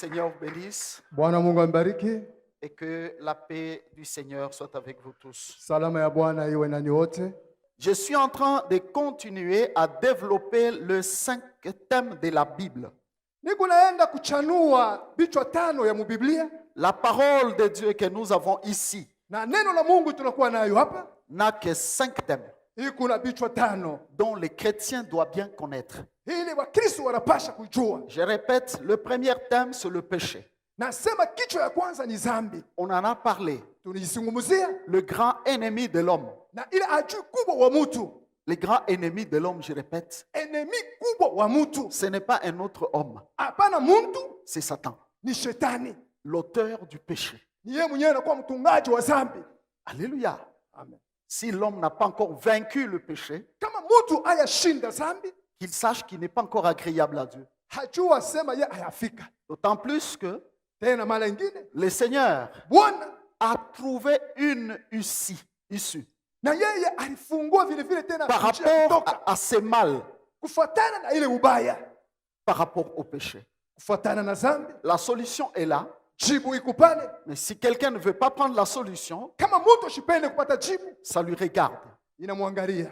Seigneur vous bénisse Bwana Mungu ambariki. et que la paix du Seigneur soit avec vous tous. Salama ya Bwana iwe nanyi wote. Je suis en train de continuer à développer le 5 thèmes de la Bible. Niko naenda kuchanua vichwa 5 ya mubiblia. La parole de Dieu que nous avons ici Na neno la Mungu tunakuwa nayo hapa. n'a que 5 thèmes Hii kuna vichwa 5 dont les chrétiens doivent bien connaître. ili Wakristo wanapasha kujua. Je répète, le premier thème, c'est le péché. Nasema kichwa ya kwanza ni dhambi. On en a parlé. Tunizungumzia Le grand ennemi de l'homme. na ile adui kubwa wa mtu. Le grand ennemi de l'homme, je répète, Enemi kubwa wa mtu. ce n'est pas un autre homme, Hapana mtu, c'est Satan, ni shetani. l'auteur du péché. Ni yeye mwenyewe anakuwa mtungaji wa dhambi. Alléluia. Amen. Si l'homme n'a pas encore vaincu le péché, Kama mtu ayashinda dhambi, qu'il sache qu'il n'est pas encore agréable à Dieu. hajua sema yeye hayafika. D'autant plus que Tena mara nyingine le Seigneur Bwana a trouvé une issue na yeye alifungua vile vile tena par njia ya rapport kutoka à ce mal, kufuatana na ile ubaya, par rapport au péché. kufuatana na dhambi. La solution est là, Jibu iko pale. mais si quelqu'un ne veut pas prendre la solution, Kama mtu ashipende kupata jibu, ça lui regarde. inamwangalia.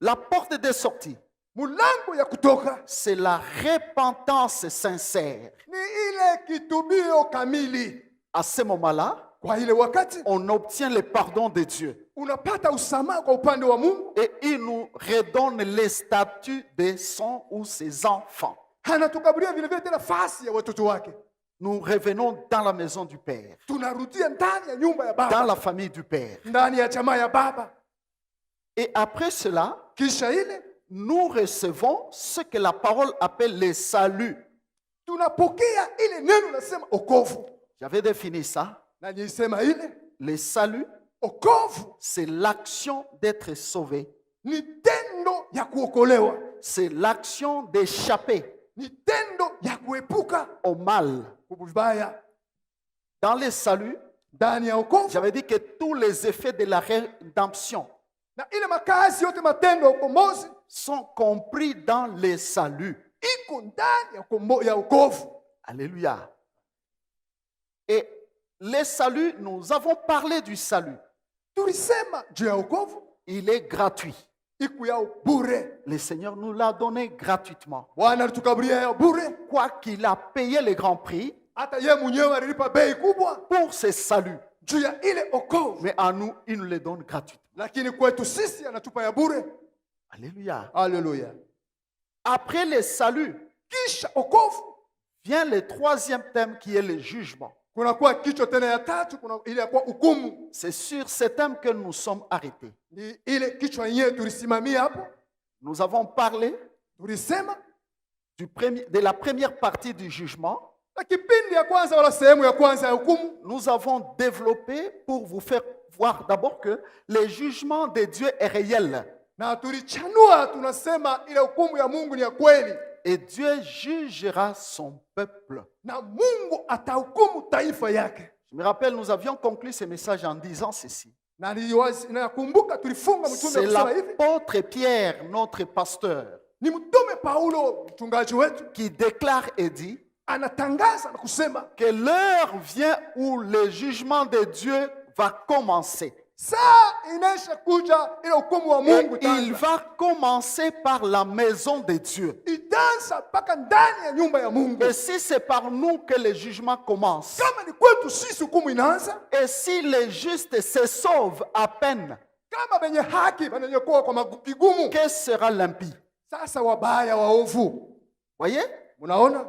La porte de sortie, Mulango ya kutoka c'est la repentance sincère. ni ile kitubio kamili. À ce moment-là, Kwa ile wakati on obtient le pardon de Dieu. unapata usamaha kwa upande wa Mungu, Et il nous redonne les statuts de son ou ses enfants. anatukaburia vile vile tena nafasi ya watoto wake. Nous revenons dans la maison du Père, Tunarudia ndani ya nyumba ya dans baba, la famille du Père. ndani ya jamaa ya baba. Et après cela, Kisha ile nous recevons ce que la parole appelle le salut. tunapokea ile neno nasema okovu. J'avais défini ça. Na nisema ile Le salut, okovu c'est l'action d'être sauvé. ni tendo ya kuokolewa, C'est l'action d'échapper ni tendo ya kuepuka au mal. kubaya. Dans le salut, Ndani ya okovu j'avais dit que tous les effets de la rédemption na ile makazi yote, matendo ya ukombozi sont compris dans le salut. iko ndani ya okovu. Alléluia. Et le salut, nous avons parlé du salut. Tulisema juu ya okovu Il est gratuit. iko ya bure. Le Seigneur nous l'a donné gratuitement. Bwana alitukaburia ya bure, Quoi qu'il a payé le grand prix hata yeye mwenyewe alilipa bei kubwa pour ce salut. juu ya ile okovu, Mais à nous, il nous le donne gratuitement. lakini kwetu sisi anatupa ya bure. Alléluia. Haleluya. Après le salut, Kisha okovu vient le troisième thème qui est le jugement. kunakuwa kichwa tena ya tatu, kuna ile ya kuwa hukumu. C'est sur ce thème que nous sommes arrêtés. Ni ile kichwa yenyewe tulisimamia hapo. Nous avons parlé Tulisema de la première partie du jugement. na kipindi ya kwanza wala sehemu ya kwanza ya hukumu, Nous avons développé pour vous faire voir d'abord que le jugement de Dieu est réel. na tulichanua tunasema ile hukumu ya Mungu ni ya kweli, Et Dieu jugera son peuple. na Mungu atahukumu taifa yake. Je me rappelle, nous avions conclu ce message en disant ceci. Na nakumbuka tulifunga mtume C'est kusema hivi, l'apôtre Pierre, notre pasteur, ni mtume Paulo mchungaji wetu qui déclare et dit anatangaza na kusema que l'heure vient où le jugement de Dieu va commencer. saa inaisha kuja ile hukumu wa Et Mungu il itaanza. va commencer par la maison de Dieu. Itaanza mpaka ndani ya nyumba ya Mungu. Et si c'est par nous que le jugement commence, Kama ni kwetu sisi hukumu inaanza, et si les justes se sauvent à peine, kama benye haki bananyokoa kwa kigumu, que sera l'impie? sasa wabaya waovu. Voyez, Munaona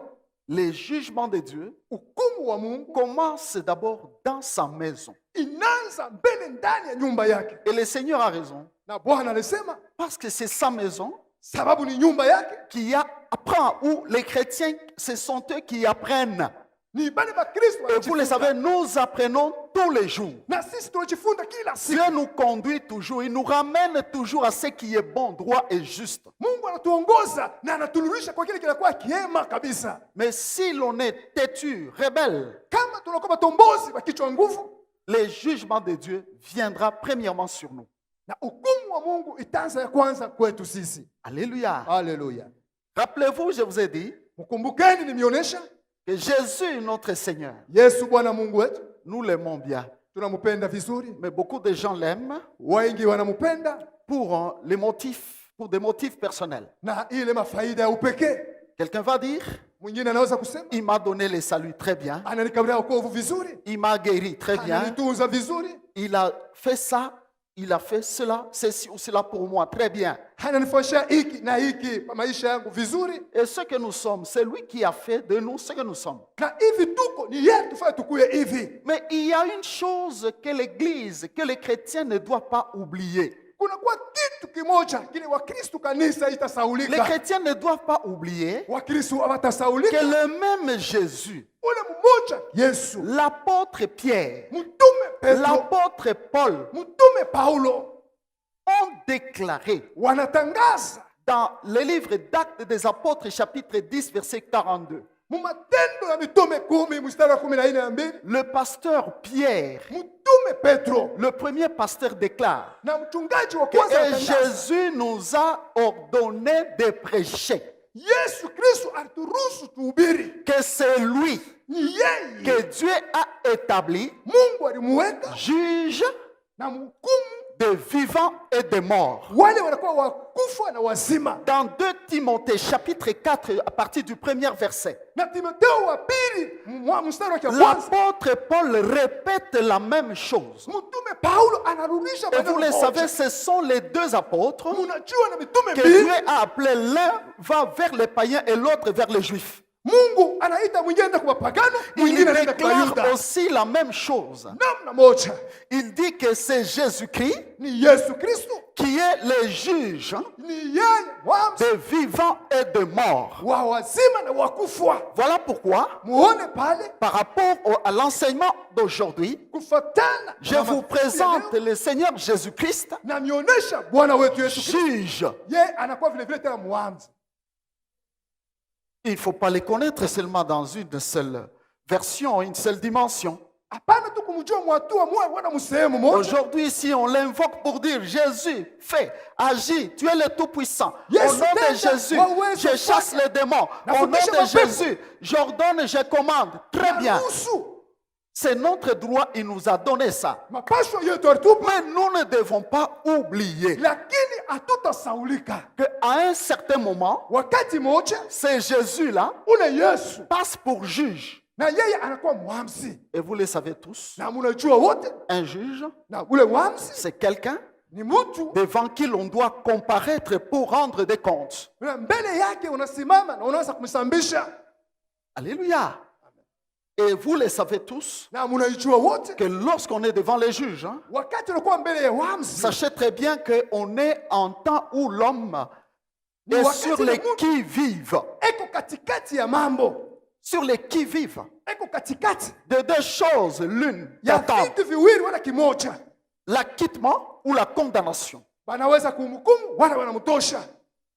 le jugement de Dieu hukumu wa Mungu commence d'abord dans sa maison. inaanza mbele ndani ya nyumba yake, Et le Seigneur a raison, na Bwana alisema parce que c'est sa maison sababu ni nyumba yake. qui apprend, ou les chrétiens, ce sont eux qui apprennent. Ni bale ba Kristo Et vous le savez, nous apprenons tous les jours. na sisi tunajifunza kila siku. Dieu nous conduit toujours, il nous ramène toujours à ce qui est bon, droit et juste. Mungu anatuongoza na anatululisha kwa kile kinakuwa kiema kabisa. Mais si l'on est têtu, rebelle, Kama tunakuwa batombozi wa kichwa nguvu, le jugement de Dieu viendra premièrement sur nous. na hukumu wa Mungu itaanza ya kwanza kwetu sisi. Alléluia. Haleluya. Rappelez-vous, je vous ai dit, Mkumbukeni nimeonyesha que Jésus, notre Seigneur, Yesu Bwana Mungu wetu nous l'aimons bien. tunamupenda vizuri, Mais beaucoup de gens l'aiment wengi wanamupenda pour pour des motifs personnels. na ile mafaida ya upekee. Quelqu'un va dire, Mwingine anaweza kusema il m'a donné le salut très bien, ananikablia wokovu vizuri, il m'a guéri très bien, ananitunza vizuri, il a fait ça, il a fait cela, ceci ou cela pour moi très bien. ananifanyisha hiki na hiki kwa maisha yangu vizuri, Et ce que nous sommes, c'est lui qui a fait de nous ce que nous sommes. na hivi tuko ni yeye tufanye tukuye hivi. Mais il y a une chose que l'Église, que les chrétiens ne doivent pas oublier. Kunakuwa kitu kimoja kile Wakristo kanisa Les itasaulika, chrétiens ne doivent pas oublier Wakristo que hawatasaulika. le même Jésus, Ule mmoja Yesu, l'apôtre Pierre, mtume Petro, l'apôtre Paul mtume Paulo ont déclaré wanatangaza dans le livre d'Actes des Apôtres, chapitre 10, verset 42. mu Matendo ya Mitume 10 mstari wa 14, Le pasteur Pierre, mtume Petro le premier pasteur, déclare na mchungaji wa que kwanza anatangaza, Jésus nous a ordonné de prêcher, Yesu Kristo alituruhusu tuhubiri, que c'est lui ni yeye que Dieu a établi Mungu alimuweka juge na mhukumu des vivants et des morts. wale wanakuwa wakufa na wazima. Dans 2 Timothée chapitre 4, à partir du premier verset, Na Timotheo wa pili mstari wa kwanza, l'apôtre Paul répète la même chose. mtume Paulo anarudisha Et vous maneno le savez, moja. ce sont les deux apôtres Munajua na mitume que Dieu mbili, a appelés. L'un va vers les païens et l'autre vers les juifs. Mungu anaita mwingine enda kwa pagano, Il mwingine anaenda kwa déclare Yuda. aussi la même chose. Namna moja Il dit que c'est Jésus-Christ ni Yesu Kristo, qui est le juge ni yeye wamsi des vivants et des morts. wa wazima na wakufa. Voilà pourquoi, Muone pale par rapport à l'enseignement d'aujourd'hui, kufatana je na vous mafundisho présente ya leo, le Seigneur Jésus-Christ, na nionyesha Bwana wetu Yesu Kristo, juge. yeye anakuwa vile vile tena muamzi. Il ne faut pas les connaître seulement dans une seule version, une seule dimension. Hapana tu kumjua mwatua mwa wana msehemu moja. Aujourd'hui, si on l'invoque pour dire Jésus, fais, agis, tu es le Tout-Puissant. Yes, Au nom de tenda, Jésus, waweza je chasse fanya. les démons. Na Au nom fundisha de mapepo. Jésus, j'ordonne, je commande. Très bien. Naruhusu C'est notre droit, il nous a donné ça. mapasho yetu alitupa, Mais nous ne devons pas oublier lakini hatutasaulika. qu'à un certain moment, Wakati moja ce Jésus-là ule Yesu passe pour juge. na yeye anakuwa mwamzi, Et vous le savez tous, na munajua wote, un juge, na ule mwamzi c'est quelqu'un ni mtu devant qui l'on doit comparaître pour rendre des comptes. na mbele yake unasimama na unaanza kumsambisha, Alléluia. Et vous le savez tous na munaijua wote. que lorsqu'on est devant les juges, Wakati unakuwa mbele ya wamzi, sachez très bien qu'on est en temps où l'homme ni est wakati sur na les Mungu qui-vive. eko katikati ya mambo, Sur les qui-vive. eko katikati De deux choses, l'une ya d'attendre, vitu viwili wala kimoja, l'acquittement ou la condamnation. wanaweza kumhukumu wala wanamtosha.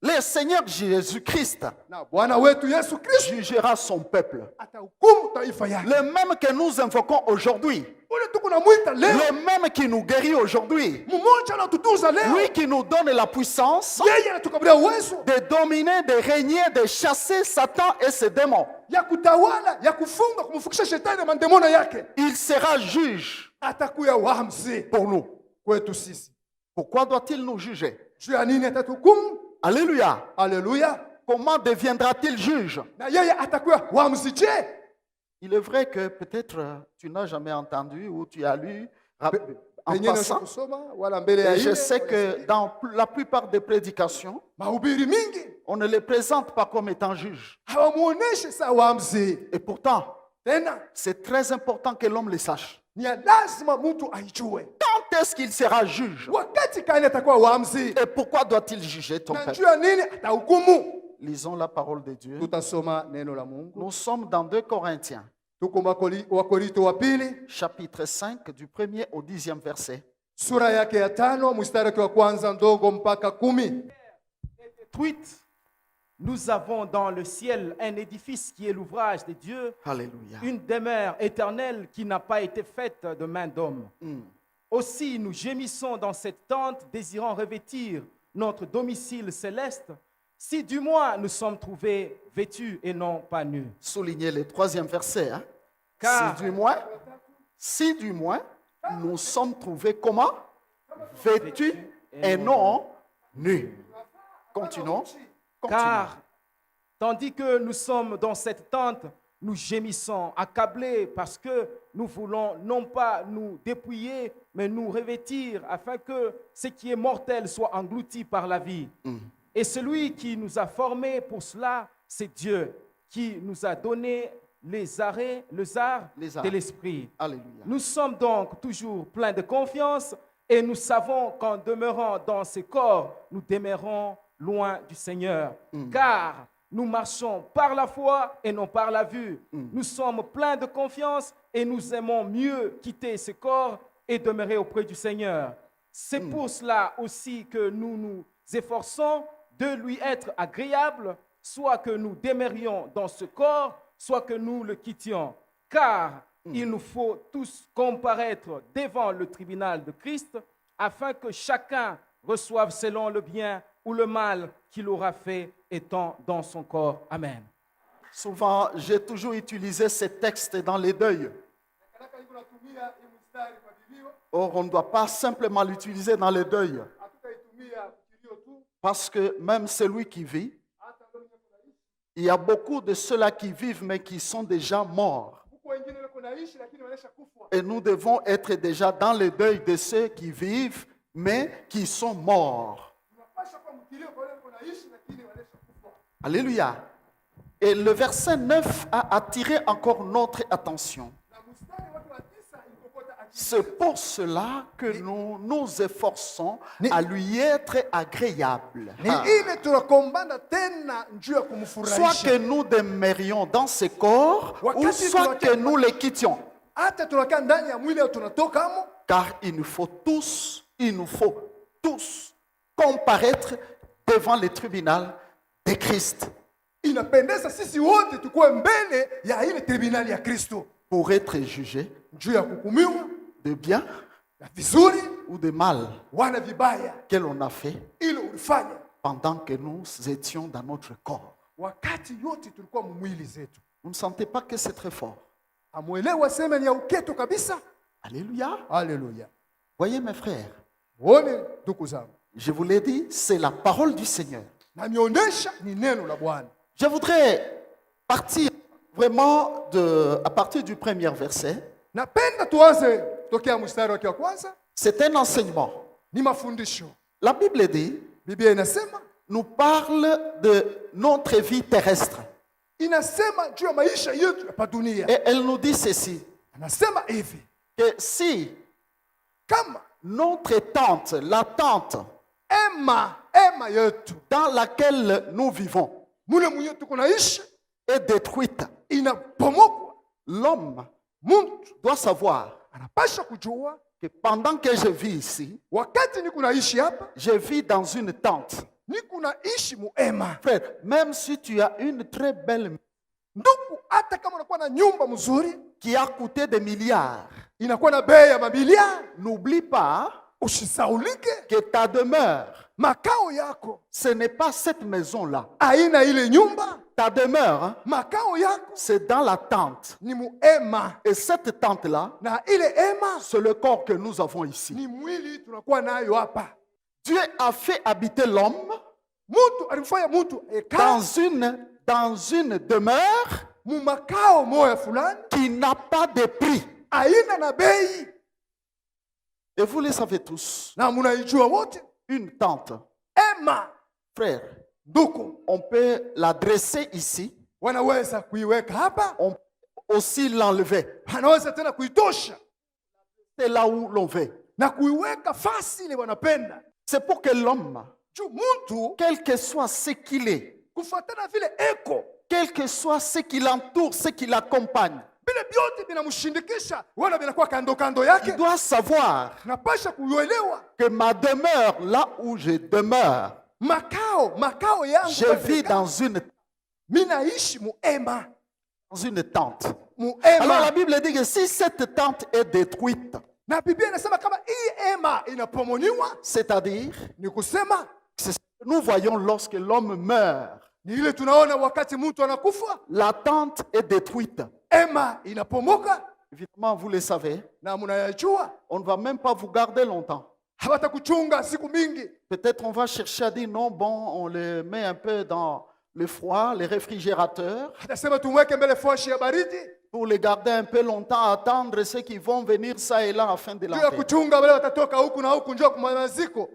Le Seigneur Jésus-Christ Na Bwana wetu Yesu Kristo jugera son peuple. atahukumu taifa yake. Le même que nous invoquons aujourd'hui, Ule tuko namwita leo, le même qui nous guérit aujourd'hui, mmoja anatutunza leo, lui qui nous donne la puissance yeye anatukabulia uwezo de dominer, de régner, de chasser Satan et ses démons. ya kutawala, ya kufunga, kumfukisha shetani na mandemono yake. Il sera juge Atakuya wamzi pour nous. kwetu sisi. Pourquoi doit-il nous juger? Juu ya nini atatuhukumu? Alléluia. Haleluya. Comment deviendra-t-il juge? Na yeye atakuya wamzi. Je, Il est vrai que peut-être tu n'as jamais entendu ou tu as lu en Pengine passant. kusoma wala mbele ya Et je ile, sais que dans la plupart des prédications, mahubiri mingi on ne les présente pas comme étant juges. hawamuoneshe saa wamzi. Et pourtant, Tena c'est très important que l'homme le sache. ni ya lazima mtu aijue Quand est-ce qu'il sera juge? wakati kani atakuwa wamzi, Et pourquoi doit-il juger ton na peuple? juu ya nini atahukumu. Lisons la parole de Dieu. Tutasoma neno la Mungu. Nous sommes dans 2 Corinthiens, Tuko Wakorinto wa pili chapitre 5, du 1er au 10e verset. sura yake ya 5 mstari wake wa kwanza ndogo mpaka 10. Détruite, nous avons dans le ciel un édifice qui est l'ouvrage de Dieu, Alléluia. une demeure éternelle qui n'a pas été faite de main d'homme. Aussi, nous gémissons dans cette tente, désirant revêtir notre domicile céleste, si du moins nous sommes trouvés vêtus et non pas nus. Soulignez le troisième verset. Hein. Car- Si du moins, nous sommes trouvés comment? Vêtus et non nus. Continuons. Car, tandis que nous sommes dans cette tente, nous gémissons, accablés, parce que nous voulons non pas nous dépouiller, mais nous revêtir, afin que ce qui est mortel soit englouti par la vie. Et celui qui nous a formés pour cela, c'est Dieu, qui nous a donné les arts de l'esprit. Alléluia. Nous sommes donc toujours pleins de confiance et nous savons qu'en demeurant dans ces corps, nous demeurons loin du Seigneur. Car nous marchons par la foi et non par la vue. Nous sommes pleins de confiance et nous aimons mieux quitter ce corps et demeurer auprès du Seigneur. C'est pour cela aussi que nous nous efforçons de lui être agréable, soit que nous demeurions dans ce corps, soit que nous le quittions. Car il nous faut tous comparaître devant le tribunal de Christ, afin que chacun reçoive selon le bien ou le mal qu'il aura fait étant dans son corps. Amen. Souvent, j'ai toujours utilisé ces textes dans les deuils. Kanaka niko natumia hii mstari kwa kilio, Or, on ne doit pas simplement l'utiliser dans les deuils. hatutaitumia kilio tu, Parce que même celui qui vit, hata leo niko naishi. il y a beaucoup de ceux-là qui vivent, mais qui sont déjà morts. Huko wengine wako naishi lakini wanaisha kufa. Et nous devons être déjà dans le deuil de ceux qui vivent, mais qui sont morts. Tunapasha kwa mkilio kwa wale wako naishi lakini wanaisha kufa. Alléluia. Et le verset 9 a attiré encore notre attention. Na mstari watu wa 9 ilikokota akili. C'est pour cela que nous nous efforçons à lui être agréable. Ni Ah. ile tunakombana tena njuu ya Soit kumfurahisha. que nous demeurions dans ce corps, ou Wakati soit que nous les quittions. Hata tunakaa ndani ya mwili au tunatoka hamo, Car il nous faut tous comparaître devant le tribunal de Christ inapendeza sisi wote tukuwe mbele ya ile tribunali ya Kristo pour être jugés juu ya kuhukumiwa de bien na vizuri ou de mal wala vibaya que l'on a fait ile ulifanya pendant que nous étions dans notre corps. wakati yote tulikuwa mwili zetu. Vous ne sentez pas que c'est très fort? Amuelewa sema ni ya uketo kabisa. Alléluia. Haleluya. Voyez mes frères, Muone ndugu zangu, je vous l'ai dit, c'est la parole du Seigneur. na nionyesha ni neno la Bwana. Je voudrais partir vraiment à partir du premier verset. Napenda tuanze tokea mstari wake wa kwanza. C'est un enseignement. Ni mafundisho. La Bible dit, Biblia inasema nous parle de notre vie terrestre. inasema juu ya maisha yetu hapa dunia. Et elle nous dit ceci, Anasema hivi, que si kama notre tente, la tente ema yetu dans laquelle nous vivons, mule mwenye tuko naishi est détruite, inapomokwa, l'homme mtu doit savoir anapasha kujua que pendant que je vis ici, wakati niko naishi hapa, je vis dans une tente. niko naishi muema. Frère, même si tu as une très belle Ndugu, hata kama unakuwa na nyumba mzuri qui a coûté des milliards, inakuwa na bei ya mabilia, n'oublie pas usisaulike que ta demeure, makao yako ce n'est pas cette maison-là. aina ile nyumba. Ta demeure, hein, Makao yako c'est dans la tente. ni muema, Et cette tente-là, na ile ema c'est le corps que nous avons ici. ni mwili tunakuwa nayo hapa. Dieu a fait habiter l'homme Mtu alimfanya mtu ekaa dans une demeure mu makao moya fulani, qui n'a pas de prix. aina na bei, Et vous le savez tous, na munaijua wote. une tente, Ema frère, ndugu, on peut la dresser ici, wanaweza kuiweka hapa, on peut aussi l'enlever. wanaweza tena kuitosha C'est là où l'on veut. na kuiweka fasi ile wanapenda. C'est pour que l'homme, Juu mtu quel que soit ce qu'il est, kufuatana vile eko, quel que soit ce qui l'entoure, ce qui l'accompagne, vile vyote vinamshindikisha wala vinakuwa kando kando il yake, doit savoir napasha kuelewa que ma demeure, là où je demeure, makao yangu je vis dans une minaishi muema, tente. Alors la muema. Bible dit que si cette tente est détruite, Na Biblia inasema kama hii ema inapomoniwa, c'est-à-dire ni kusema que nous voyons lorsque l'homme meurt, ni ile tunaona wakati mtu anakufa, la tente est détruite. hema inapomoka, Évidemment, vous le savez, na mnayajua, on ne va même pas vous garder longtemps. hawatakuchunga siku mingi. Peut-être on va chercher à dire non, bon, on le met un peu dans le froid, les réfrigérateurs, Atasema tumweke mbele foshi ya baridi, pour les garder un peu longtemps, attendre ceux qui vont venir ça et là afin de juu ya l'enterrer. kuchunga wale watatoka huku na huku njoo kwa maziko.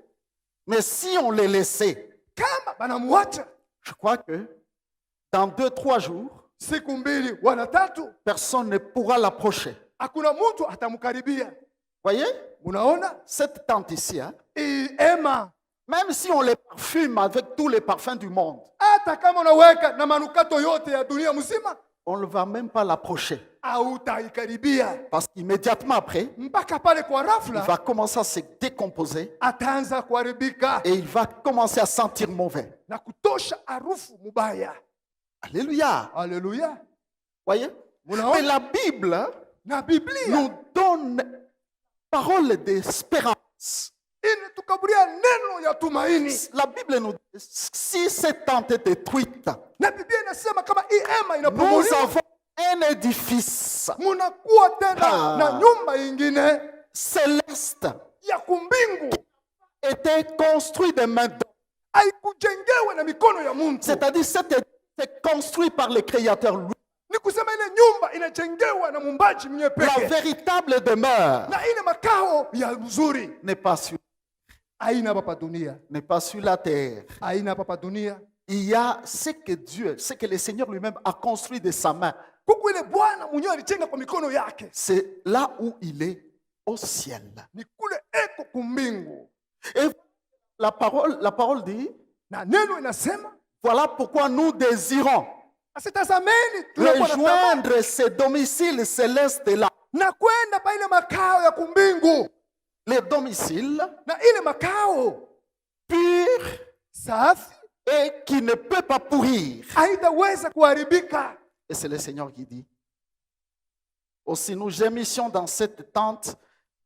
Mais si on les laissait, Kama banamwacha je crois que dans 2-3 jours, siku mbili wala tatu, personne ne pourra l'approcher. hakuna mtu atamkaribia. Voyez, Unaona cette tente ici, hein, hii hema, même si on les parfume avec tous les parfums du monde, hata kama unaweka na manukato yote ya dunia mzima, on ne va même pas l'approcher. hautaikaribia Parce qu'immédiatement après, mpaka pale kwa il rafla va commencer à se décomposer ataanza kuharibika et il va commencer à sentir mauvais. na kutosha harufu mubaya. Alléluia. Haleluya! Voyez? Mais Munaona la Bible na Biblia nous donne parole d'espérance. inatukaburia neno ya tumaini, La Bible nous dit, si cette tente est détruite, na Biblia inasema kama hii hema nous inapomolewa, avons un édifice munakuwa tena Ah. na nyumba ingine céleste ya kumbingu, était construit de main d'homme. haikujengewe na mikono ya mtu. C'est-à-dire, c'est construit par le Créateur lui. Ni kusema ile nyumba inajengewa na mumbaji mwenye La peke, véritable demeure na ile makao ya mzuri n'est pas sur, haina hapa pa dunia, n'est pas sur la terre. haina hapa pa dunia. Il y a ce que Dieu, ce que le Seigneur lui-même a construit de sa main. Kuku ile Bwana mwenyewe alijenga kwa mikono yake, C'est là où il est, au ciel. ni kule eko kumbingu. Et la parole dit, Na neno inasema voilà pourquoi nous désirons asitazameni tunakuwa na tamaa rejoindre ce domicile céleste-là. na kwenda pa ile makao ya kumbingu, Les domiciles na ile makao purs safi et qui ne peut pas pourrir. haitaweza kuharibika. Et c'est le Seigneur qui dit. Aussi nous gémissions dans cette tente,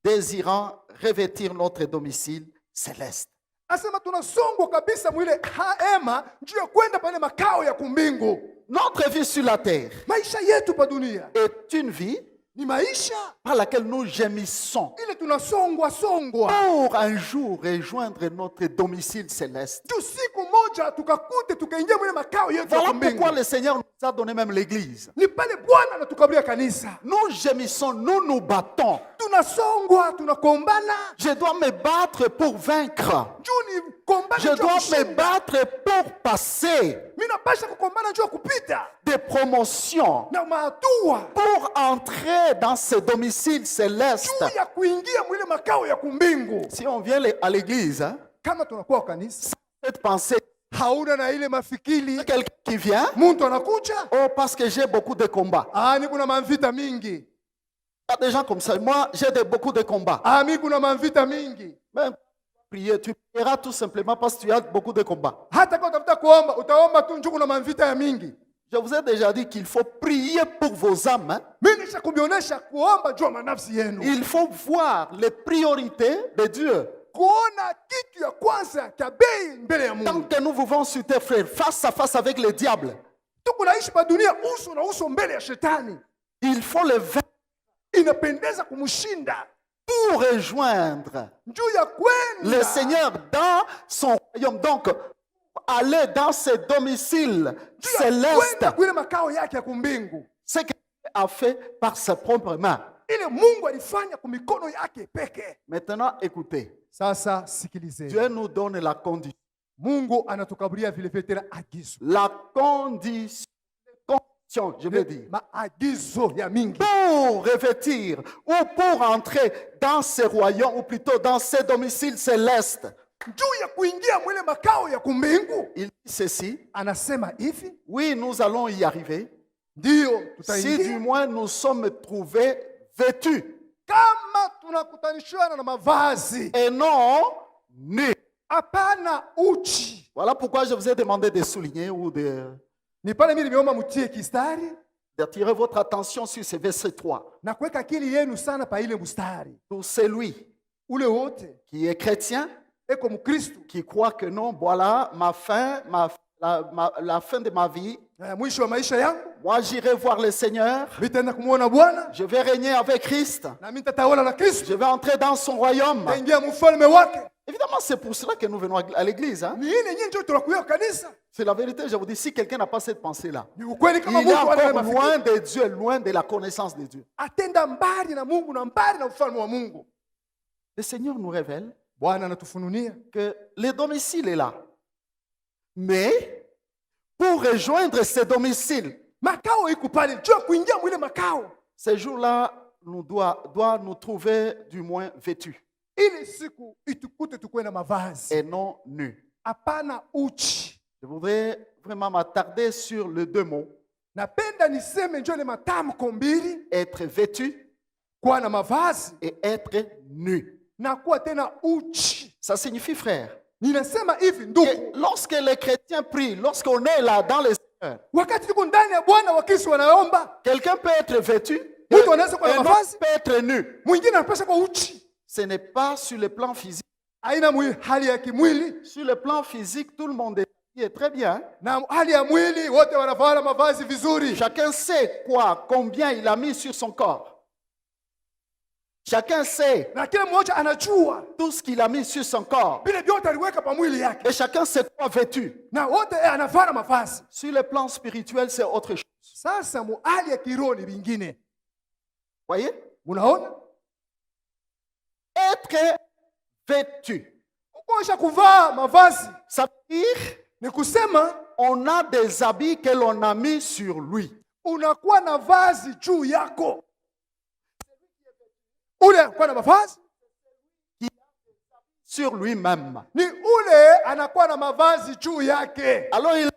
désirant revêtir notre domicile céleste. Asema tunasongwa kabisa mwile hema juu ya kwenda pa ile makao ya kumbingu. Notre vie sur la terre Maisha yetu pa dunia est une vie ni maisha par laquelle nous gémissons ile tunasongwa pour un jour rejoindre notre domicile céleste. juu siku moja tukakute tukaingia mwile makao yetu ya Voilà kumbingu. pourquoi le Seigneur nous a donné même l'église. Ni pale Bwana anatukaburia kanisa, Nous gémissons, nous nous battons. tunasongwa, tunakombana Je dois me battre pour vaincre. juu ni kombana Je juu ya dois me kushinda. battre pour passer Mimi napasha kukombana juu ya kupita des promotions, na mahatua pour entrer dans ce domicile céleste. juu ya kuingia mwile makao ya kumbingu. Si on vient à l'église, hein, Kama tunakuwa kwa kanisa cette pensée, hauna na ile mafikiri, quelqu'un qui vient, mtu anakuja oh, parce que j'ai beaucoup de combats. ni kuna manvita mingi, Il y a des gens comme ça. Moi, j'ai beaucoup de combats. mi kuna manvita mingi. Même prier, tu prieras tout simplement parce que tu as beaucoup de combats. Hata kama utafuta kuomba, utaomba tu njoo kuna manvita ya mingi. Je vous ai déjà dit qu'il faut prier pour vos âmes. Hein. Mimi nisha kubionyesha kuomba juu ya manafsi yenu, Il faut voir les priorités de Dieu. kuona kitu ya kwanza cha bei mbele ya Tant Mungu. que nous vivons sur terre, frère, face à face avec le diable, Tukunaishi pa dunia uso na uso mbele ya shetani, il faut le vaincre inapendeza kumshinda pour rejoindre juu ya kwenda le Seigneur dans son royaume. Donc, aller dans ce domicile juu ya céleste, kwenda kule makao yake ya kumbingu. ce qu'il a fait par ses propres mains. Ile Mungu alifanya kwa mikono yake peke. Maintenant, écoutez, Sasa sikilizeni, Dieu nous donne la condition. Mungu anatukaburia vile vile tena agizo, La condition, je veux dire, maagizo ya mingi pour revêtir ou pour entrer dans ce royaume, ou plutôt dans ce domicile céleste. juu ya kuingia mwile makao ya kumbingu. Il dit ceci, Anasema hivi, oui, nous allons y arriver, ndio si du tutaingia moins nous sommes trouvés vêtus kama tunakutanishana na mavazi, et non nus. hapana uchi. Voilà pourquoi je vous ai demandé de souligner ou Ni pale mimi nimeomba mtie kistari d'attirer votre attention sur ce verset 3. na kuweka akili yenu sana pa ile mstari Pour celui ule wote qui est chrétien, eko Mkristo, qui croit que non, voilà, ma fin, la fin de ma vie, mwisho wa maisha yangu moi j'irai voir le Seigneur, nitaenda kumuona Bwana je vais régner avec Christ, na mimi nitatawala na Kristo, je vais entrer dans son royaume. nitaingia mfalme wake. Évidemment, c'est pour cela que nous venons à l'église. Hein. Ni ile nyinyi ndio tunakuja kanisa. C'est la vérité, je vous dis, si quelqu'un n'a pas cette pensée-là, Ni ukweli kama il est Mungu ana encore mafikiri, loin de Dieu, loin de la connaissance de Dieu. atenda mbali na Mungu na mbali na ufalme wa Mungu. Le Seigneur nous révèle Bwana anatufununia que le domicile est là. Mais pour rejoindre ce domicile, makao iko pale, njoo kuingia mwile makao. ces jours-là nous doit nous trouver du moins vêtus Ile siku itukute tukue na mavazi, et non nus. hapana uchi. Je voudrais vraiment m'attarder sur les deux mots, Napenda niseme njoo ile matamko mbili, être vêtu kuwa na mavazi et être nu. na kuwa tena uchi. Ça signifie, frère, Ninasema hivi ndugu, que lorsque les chrétiens prient, lorsqu'on est là dans le Seigneur, wakati tuko ndani ya Bwana, Wakristo wanaomba, quelqu'un peut être vêtu et mtu anaweza kuwa na un autre mavazi, peut être nu. mwingine anapaswa kuwa uchi. Ce n'est pas sur le plan physique. Aina hali ya kimwili Sur le plan physique, tout le monde est très bien. na hali ya mwili, wote wanavaa mavazi vizuri. Chacun sait combien il a mis sur son corps. Chacun sait Na kila mmoja anajua tout ce qu'il a mis sur son corps. vile vyote aliweka pa mwili yake, Et chacun sait quoi vêtu. na wote anavaa mavazi. Sur le plan spirituel, c'est autre chose. Sasa mu hali ya kiroho ni vingine. Voyez? Unaona, Être vêtu. ukosha kuvaa mavazi Ça veut dire ni kusema on a des habits que l'on a mis sur lui. unakuwa na vazi juu yako. Ule anakuwa na mavazi Sur lui-même. ni ule anakuwa na mavazi juu yake. Alors, il faut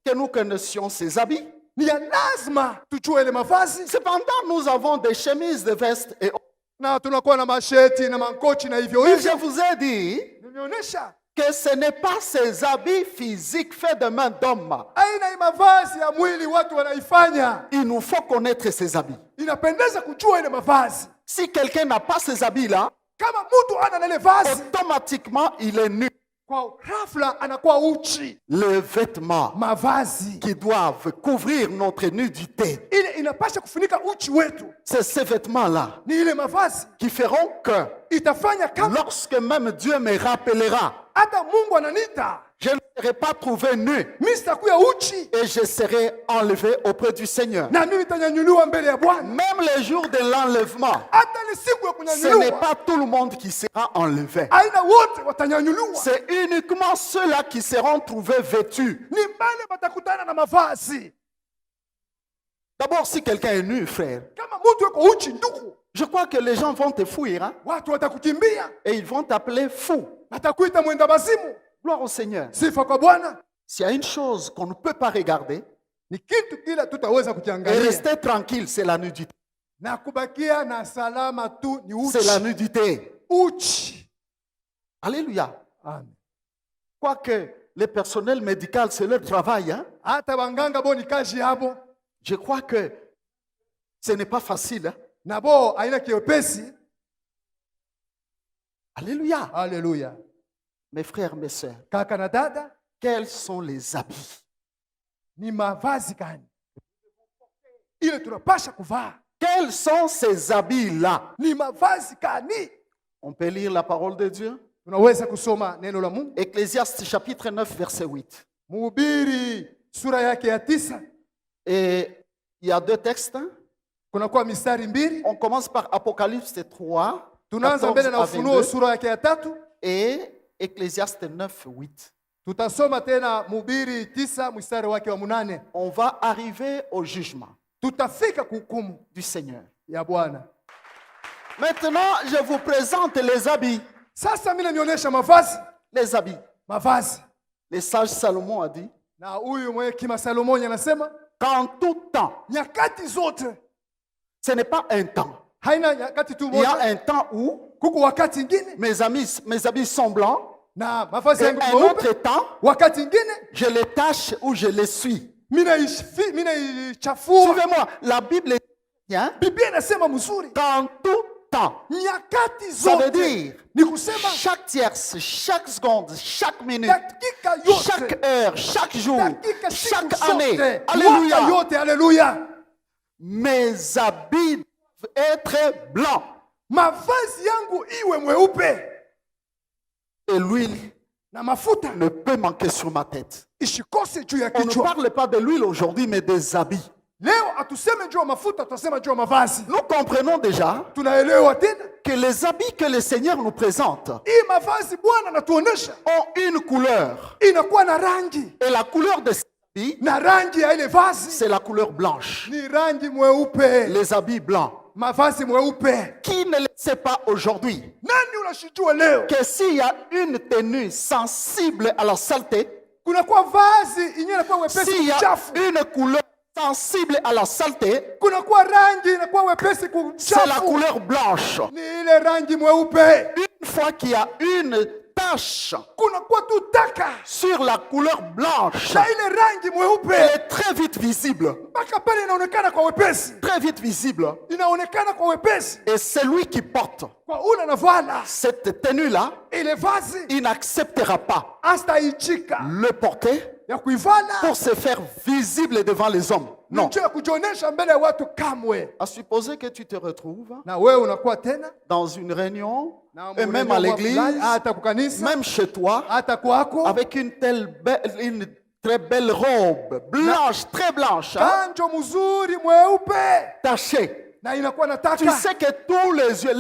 que nous connaissions ses habits. Ni ya lazima tujue ile mavazi, Cependant, nous avons des chemises, des vestes et autres. na tunakuwa na masheti na mankochi na hivyo Mais je hivyo. vous ai dit Nimeonyesha que ce n'est pas ces habits physiques faits de main d'homme. aina ya mavazi ya mwili watu wanaifanya. Il nous faut connaître ces habits. Inapendeza kujua ile mavazi. Si quelqu'un n'a pas ces habits-là, Kama mtu ana na ile vazi, automatiquement, il est nu. kwa ghafla anakuwa uchi. Les vêtements Mavazi qui doivent couvrir notre nudité, ile inapasha kufunika uchi wetu, c'est ces vêtements-là ni ile mavazi qui feront que itafanya kama lorsque même Dieu me rappellera, hata Mungu ananiita je ne serai pas trouvé nu mimi sitakuwa uchi, et je serai enlevé auprès du Seigneur. na mimi nitanyanyuliwa mbele ya Bwana. Même les jours de l'enlèvement, Hata ile siku ya ce n'est kunyanyuliwa pas tout le monde qui sera enlevé. aina wote watanyanyuliwa, C'est uniquement ceux-là qui seront trouvés vêtus. ni mbale watakutana na mavazi. D'abord, si quelqu'un est nu, frère, Kama mtu yuko uchi, ndugu, je crois que les gens vont te fuir hein, watu watakukimbia, et ils vont t'appeler fou. watakuita mwenda bazimu. Gloire au Seigneur. Sifa kwa Bwana. S'il y a une chose qu'on ne peut pas regarder Ni kitu kila tutaweza et kukiangalia rester tranquille, c'est la nudité. na kubakia na salama tu, ni C'est la uchi. nudité. Uchi. Alléluia. Amen. Quoique les personnels médicaux, c'est leur travail. Hein. Hata wanganga bo ni kazi yabo, Je crois que ce n'est pas facile. Hein. na bo aina kiopesi. Alléluia. Haleluya. Mes frères, mes sœurs, Kaka na dada, quels sont les habits? ni mavazi gani ile tunapasha kuvaa? Quels sont ces habits-là? Ni mavazi gani? On peut lire la parole de Dieu. Tunaweza kusoma neno la Mungu, Ecclésiaste chapitre 9, verset 8. Mhubiri sura yake ya 9. Et il y a deux textes. Hein. Kunakuwa mistari mbili. On commence par Apocalypse 3, Tunaanza 14 mbele na à Ufunuo 22, sura yake ya 3. et Ecclésiaste 9, 8. Tutasoma tena Mhubiri 9 mstari wake wa 8. On va arriver au jugement Tutafika kuhukumu du Seigneur. ya Bwana. Maintenant, je vous présente les habits. Sasa mimi nionyesha mavazi, Les habits. mavazi. Le sage Salomon a dit, Na huyu mwenye kima Salomoni anasema qu'en tout temps, nyakati zote, ce n'est pas un temps. haina nyakati tu Il y a moja, un temps où kuko wakati ingine mes habits sont blancs, na mavazi et yangu un meupe, autre temps, wakati ingine je les tâche ou je les suis. mina ichafua. Suivez-moi, la Bible dit, hein, Biblia inasema mzuri, qu'en tout temps. nyakati Ça veut zote, dire ni kusema chaque tierce, chaque seconde, chaque minute, dakika yote, chaque heure, chaque jour, dakika siku chaque zote, année. mwaka Alléluia. yote. Haleluya! Mes habits doivent être blancs Mavazi yangu iwe mweupe et l'huile na mafuta ne peut manquer sur ma tête. ishikose juu ya On ne kichwa. parle pas de l'huile aujourd'hui, mais des habits. Leo hatuseme juu ya mafuta, tutasema juu ya mavazi. Nous comprenons déjà Tunaelewa tena que les habits que le Seigneur nous présente hii mavazi Bwana anatuonesha ont une couleur. inakuwa na rangi, Et la couleur de ces habits, na rangi ya ile vazi c'est la couleur blanche. ni rangi mweupe, Les habits blancs. mavazi mweupe. Qui ne le sait pas aujourd'hui Nani unashijua leo que s'il y a une tenue sensible à la saleté, kunakuwa vazi yenyewe inakuwa wepesi s'il y a kuchafu, une couleur sensible à la saleté, kunakuwa rangi inakuwa wepesi c'est la kuchafu, couleur blanche. ni ile rangi mweupe. Une fois qu'il y a une tache Kunakuwa tu taka sur la couleur blanche, na ile rangi elle mweupe, est très vite visible. mpaka pale inaonekana kwa wepesi, Très vite visible. inaonekana kwa wepesi Et celui qui porte kwa ule anavala cette tenue-là, ile vazi, il n'acceptera pas astaichika le porter ya kuivala pour se faire visible devant les hommes. Non. nje ya kujionyesha mbele ya watu kamwe. À supposer que tu te retrouves Na wewe unakuwa tena dans une réunion, na et même à l'église, hata kukanisa, même chez toi, hata kwako, avec une très belle robe, blanche, très blanche, hein, kanjo mzuri mweupe tachée. na inakuwa na Tu taka, sais que tous les yeux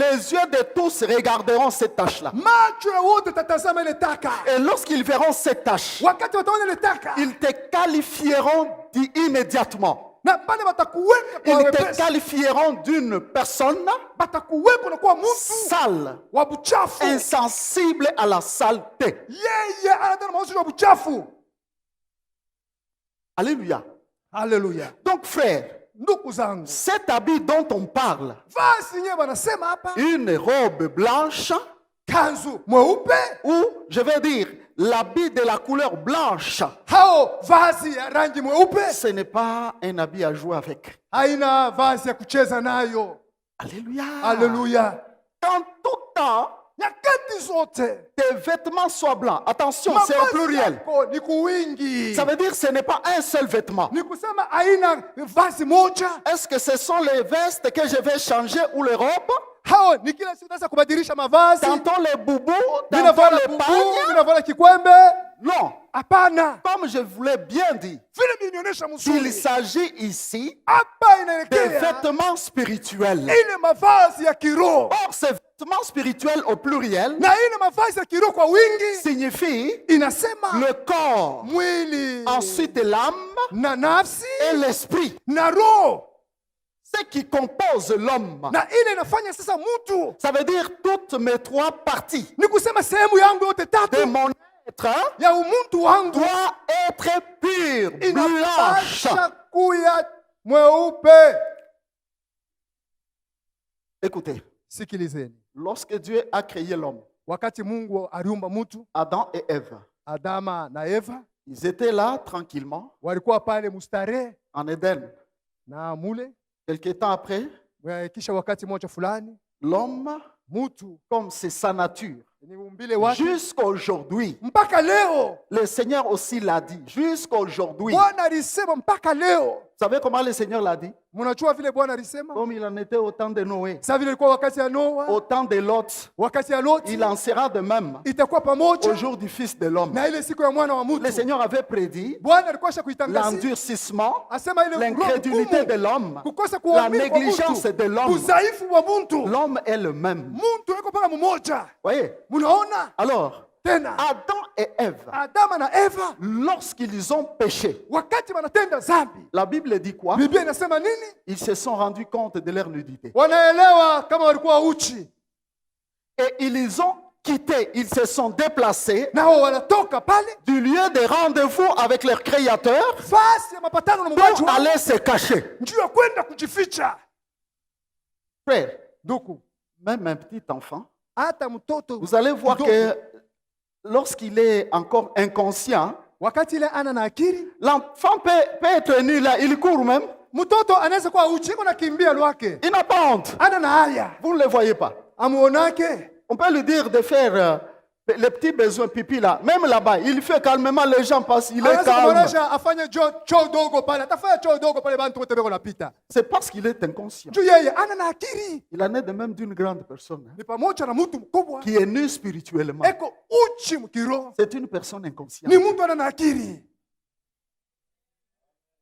de tous regarderont cette tache-là. macho ya wote tatazama ile taka. Et lorsqu'ils verront cette tache, Wakati wataona ile taka, ils te qualifieront immédiatement. na pale watakuweka kwa Ils te wepesi, qualifieront d'une personne batakuweka na kuwa mtu sale, wa buchafu. insensible à la saleté. Yeye anataka mawazo ya buchafu. Alléluia. Haleluya! Donc frère, Ndugu zangu, cet habit dont on parle, vazi yenyewe wanasema hapa une robe blanche, kanzu mweupe, ou je vais dire l'habit de la couleur blanche, hao vazi ya rangi mweupe ce n'est pas un habit à jouer avec. haina vazi ya kucheza nayo. Alléluia. Haleluya! En tout temps, Nyakati zote tes vêtements soient blancs. Attention, c'est au mavazi pluriel. yako ni kuwingi, Ça veut dire que ce n'est pas un seul vêtement. ni kusema haina vazi moja. Est-ce que ce sont les vestes que je vais changer ou les robes? Hao ni kila siku sasa kubadilisha mavazi, Tantôt les boubous, tantôt ninavala les bubu, pagnes? ninavala kikwembe. Non. Hapana, Comme je voulais bien dire, vile mlinionyesha il mzuri s'agit ici hapa, des inaelekea vêtements spirituels. ile mavazi ya kiroho, Or, ces vêtements spirituels au pluriel na ile mavazi ya kiroho kwa wingi signifient inasema le corps, mwili, ensuite l'âme na nafsi et l'esprit. na roho, Ce qui compose l'homme. na ile inafanya sasa mtu, Ça veut dire toutes mes trois parties ni kusema sehemu yangu yote de tatu mon être ya umuntu wangu doit être pure, blanche. inapasha kuya mweupe. Écoutez, Sikilizeni, lorsque Dieu a créé l'homme, wakati Mungu aliumba mtu, Adam et Ève, Adama na Eva ils étaient là tranquillement walikuwa pale mustarehe en Éden. na mule. Quelque temps après, Kisha wakati moja fulani, l'homme, mtu comme c'est sa nature, ni umbile wake jusqu'aujourd'hui, mpaka leo. le Seigneur aussi l'a dit, jusqu'aujourd'hui. Vous Bwana alisema mpaka leo. savez comment le Seigneur l'a dit? Mnajua vile Bwana alisema? Comme il en était au temps de Noé, Sasa vile ilikuwa wakati ya Noa, au temps de Lot, wakati ya Loti, il en sera de même itakuwa pamoja au jour du Fils de l'homme. na ile siku ya mwana wa Le mtu. Seigneur avait prédit Bwana alikuwa kuitangazia, l'endurcissement, asema ile l'incrédulité de l'homme, kukosa la kuamini kwa négligence mtu, de l'homme. udhaifu wa mtu. L'homme est le même. Mtu yuko paka mmoja. Voyez? Mnaona Alors, tena Adam et Ève, Adama na Eva lorsqu'ils ont péché, wakati wanatenda dhambi, la Bible dit quoi? Biblia inasema nini? Ils se sont rendus compte de leur nudité. Wanaelewa kama walikuwa uchi, Et ils ont quitté, ils se sont déplacés nao wanatoka pale du lieu de rendez-vous avec leur Créateur fasi ya mapatano na Muumbaji pour wao, aller se cacher. njoo ya kwenda kujificha. Frère, Ndugu, même un petit enfant, hata mtoto vous allez voir kidogo, que lorsqu'il est encore inconscient, wakati ile ana na akili, l'enfant peut être nu là, il court même. Mtoto anaweza kuwa uchi, iko nakimbia lwake, Il n'a pas honte. ana na haya, Vous ne le voyez pas. amuonake. On peut lui dire de faire les petits besoins pipi là. Même là-bas, il fait calmement, les gens passent, il est Anaweza calme. kumwonyesha afanye choo dogo pale, atafanya choo dogo pale, bantu wote beko napita C'est parce qu'il est inconscient. juu yeye ana na akili. Il en est de même d'une grande personne Ni pamoja na mtu mkubwa qui est nue spirituellement. eko uchi mkiroho, C'est une personne inconsciente. ni mtu ana na akili.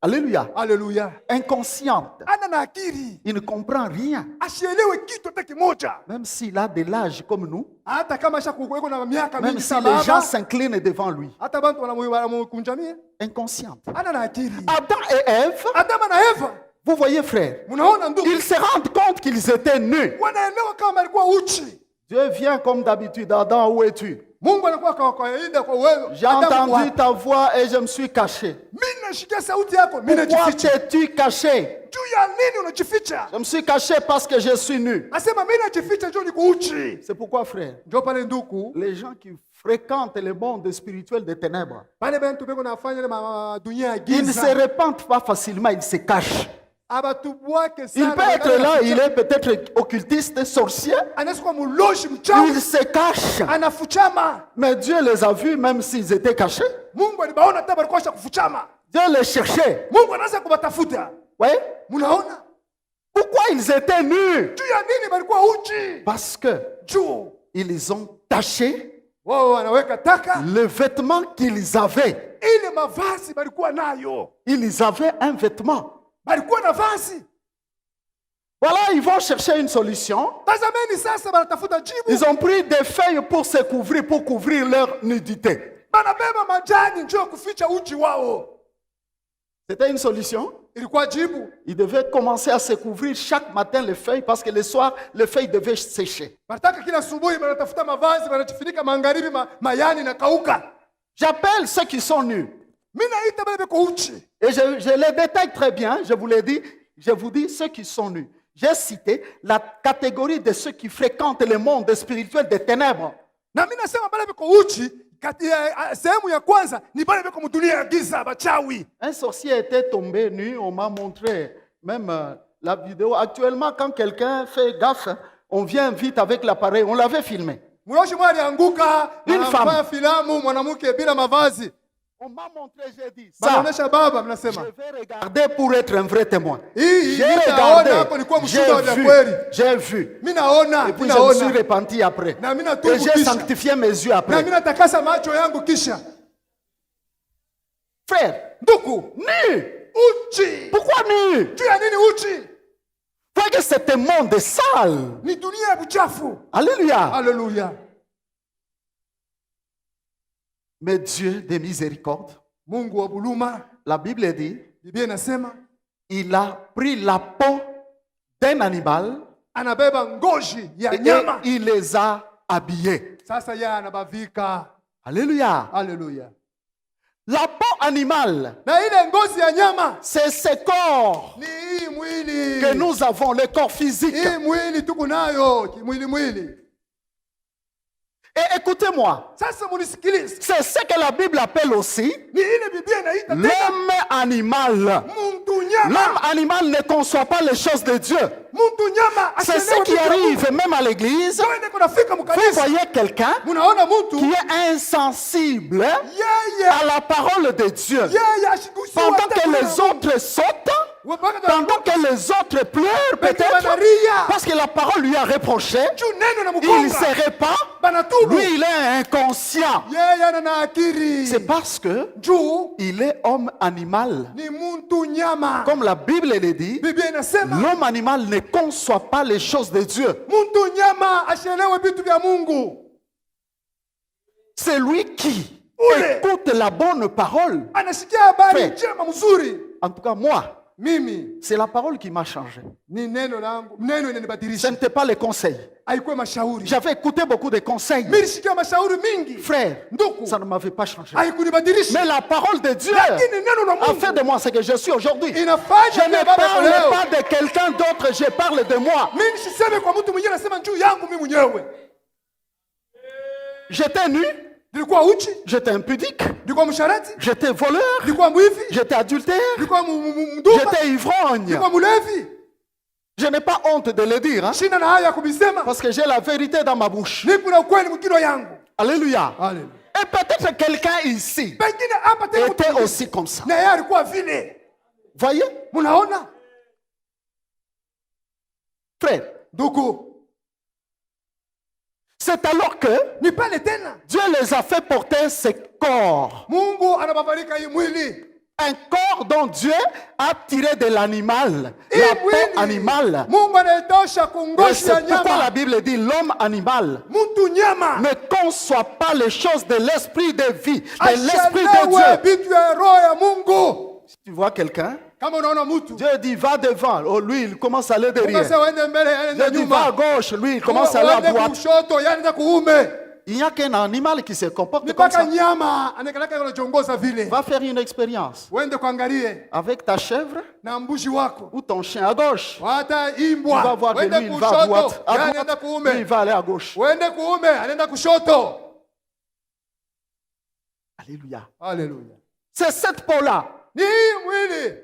Alléluia. Haleluya, Inconsciente. ana na akili, Il ne comprend rien. asielewe kitu hata kimoja, Même s'il a de l'âge comme nous, hata kama iko na miaka même mingi si sana, les gens s'inclinent devant lui. hata bantu wanamukunjamia, Inconsciente. ana na akili. Adam et Ève, Adama na Eva, vous voyez frère, munaona ndugu, ils se rendent compte qu'ils étaient nus. wanaelewa kama alikuwa uchi. Dieu vient comme d'habitude. Adam, où es-tu? Mungu anakuwa kwa kawaida kwa wewe. J'ai entendu ta voix et je me suis caché. Mimi nashikia sauti yako, mimi Pourquoi najificha. t'es-tu caché? Juu ya nini unajificha? Je me suis caché parce que je suis nu. Asema mimi najificha juu niko uchi. C'est pourquoi, frère, Ndio pale nduku, les gens qui fréquentent le monde spirituel des ténèbres, pale bantu beko nafanya ile dunia ya ils ne se giza. répandent pas facilement, ils se cachent. Abatubwake Il sana. peut être là, il est peut-être occultiste, sorcier. Anaweza kuwa muloshi mchawi, Il se cache. anafuchama. Mais Dieu les a vus même s'ils étaient cachés. Mungu alibaona hata balikuwa kufuchama. Dieu les cherchait. Mungu anaanza kubatafuta. Oui? Munaona? Pourquoi ils étaient nus? Juu ya nini balikuwa uchi? Parce que Juu ils ont taché wao wanaweka taka le vêtement qu'ils avaient. ile mavazi balikuwa nayo. Ils avaient un vêtement. Balikuwa na vazi. Voilà, ils vont chercher une solution. Tazameni sasa banatafuta jibu. Ils ont pris des feuilles pour se couvrir, pour couvrir leur nudité. Banabeba majani njoo kuficha uchi wao. C'était une solution. Ilikuwa jibu. Ils devaient commencer à se couvrir chaque matin les feuilles parce que le soir, les feuilles devaient sécher. Bataka kila asubuhi banatafuta mavazi, banajifunika magharibi mayani na kauka. J'appelle ceux qui sont nus. Mimi naita bale beko uchi. Et je les détaille très bien, je vous l'ai dit, je vous dis ceux qui sont nus. J'ai cité la catégorie de ceux qui fréquentent le monde spirituel des ténèbres. Na mimi nasema bale beko uchi, sehemu ya kwanza ni bale beko mdunia ya giza bachawi. Un sorcier était tombé nu, on m'a montré même la vidéo. Actuellement, quand quelqu'un fait gaffe, on vient vite avec l'appareil, on l'avait filmé. Mwoshi mwa alianguka, Une femme. anafanya filamu mwanamke bila mavazi. On m'a montré, j'ai dit ça. Banaonesha baba Je mnasema. vais regarder pour être un vrai témoin. Hii J'ai nitaona regardé, hapo ni kwa mshuhuda wa kweli. j'ai vu. Mimi naona, Et puis mimi je me suis naona. repenti après. Na mimi natubu Et j'ai kisha. sanctifié mes yeux Na après. mimi natakasa macho yangu kisha. Frère, Nduku, nu. uchi. Pourquoi nu? Juu ya nini uchi? Parce que c'est un monde sale. Ni dunia ya buchafu. Alléluia. Haleluya. Mais Dieu de miséricorde, Mungu wa buluma, la Bible dit, Biblia inasema il a pris la peau d'un animal anabeba ngozi ya et nyama. il les a habillés. Sasa yeye anabavika. Alléluia. Haleluya. La peau animale, Na ile ngozi ya nyama c'est ce corps ni hii mwili. que nous avons, le corps physique. Hii mwili tuko nayo, mwili. Et écoutez-moi, Sasa munisikilize. c'est ce que la Bible appelle aussi Ni ile Biblia inaita tena l'homme animal. mtu nyama. L'homme animal ne conçoit pas les choses de Dieu. Mtu nyama C'est ce qui arrive même à l'église. Twende kunafika Vous mkanisa. voyez quelqu'un Munaona mtu qui est insensible yeye à la parole de Dieu. yeye ashigusiwa Pendant que les autres sautent, pendant que les autres pleurent peut-être, parce que la parole lui a reproché, il se répand, lui il est inconscient. yeye ana akili. C'est parce que Juu il est homme animal. ni mtu nyama. Comme la Bible le dit, Biblia inasema l'homme animal ne conçoit pas les choses de Dieu. mtu nyama asielewe vitu vya Mungu. C'est lui qui Ule. écoute la bonne parole. Anasikia habari Fe. njema mzuri. En tout cas, moi, Mimi c'est la parole qui m'a changé. ni neno langu, neno Ce inanibadilisha. n'était pas les conseils. Haikuwa mashauri. J'avais écouté beaucoup de conseils. Mimi nilisikia mashauri mingi. Frère, Nduku, ça ne m'avait pas changé. haikunibadilisha. Mais la parole de Dieu Lakini neno la a Mungu fait de moi ce que je suis aujourd'hui. Je inafanya ne vile baba parle leo. pas de quelqu'un d'autre, je parle de moi. Mimi siseme kwa mtu mwingine, nasema juu yangu mimi mwenyewe. J'étais nu, Nilikuwa uchi, j'étais impudique, nilikuwa msharati, j'étais voleur, nilikuwa mwivi, j'étais adultère, nilikuwa mdumba, j'étais ivrogne. nilikuwa mlevi. Je n'ai pas honte de le dire, hein, Sina na haya kubisema, parce que j'ai la vérité dans ma bouche. niko na ukweli mkino yangu. Alléluia. Haleluya. Et peut-être quelqu'un ici Pengine hapa tena était mtu aussi comme ça. na yeye alikuwa vile. Voyez, Mnaona? frère, Ndugu, c'est alors que ni pale tena Dieu les a fait porter ces corps. Mungu anababarika hii mwili. Un corps dont Dieu a tiré de l'animal, la peau animale. Mungu anaitosha Et kungoshi ya c'est pourquoi la nyama. Bible dit l'homme animal Mtu nyama. ne conçoit pas les choses de l'esprit de vie, de l'esprit de Ashelewe Dieu. vitu ya roho ya Mungu. Si tu vois quelqu'un, Kama unaona mtu, Dieu dit va devant, oh, lui il commence à aller derrière. unasema uende mbele, Dieu aende dit va à nyuma. gauche, lui il commence à aller à Uende droite. kushoto, yaende kuume. Il n'y a qu'un animal qui se comporte comme Mpaka ça. nyama anakalaka anajongoza vile. Va faire une expérience Uende kuangalie avec ta chèvre na mbuzi wako. ou ton chien à gauche. Hata Tu vas imbwa. voir que Uende lui il va à droite. kushoto, À yaende droite, kuume. lui il va aller à gauche. Uende kuume, anaenda kushoto. Alléluia. Haleluya. C'est cette peau-là. Ni hii mwili.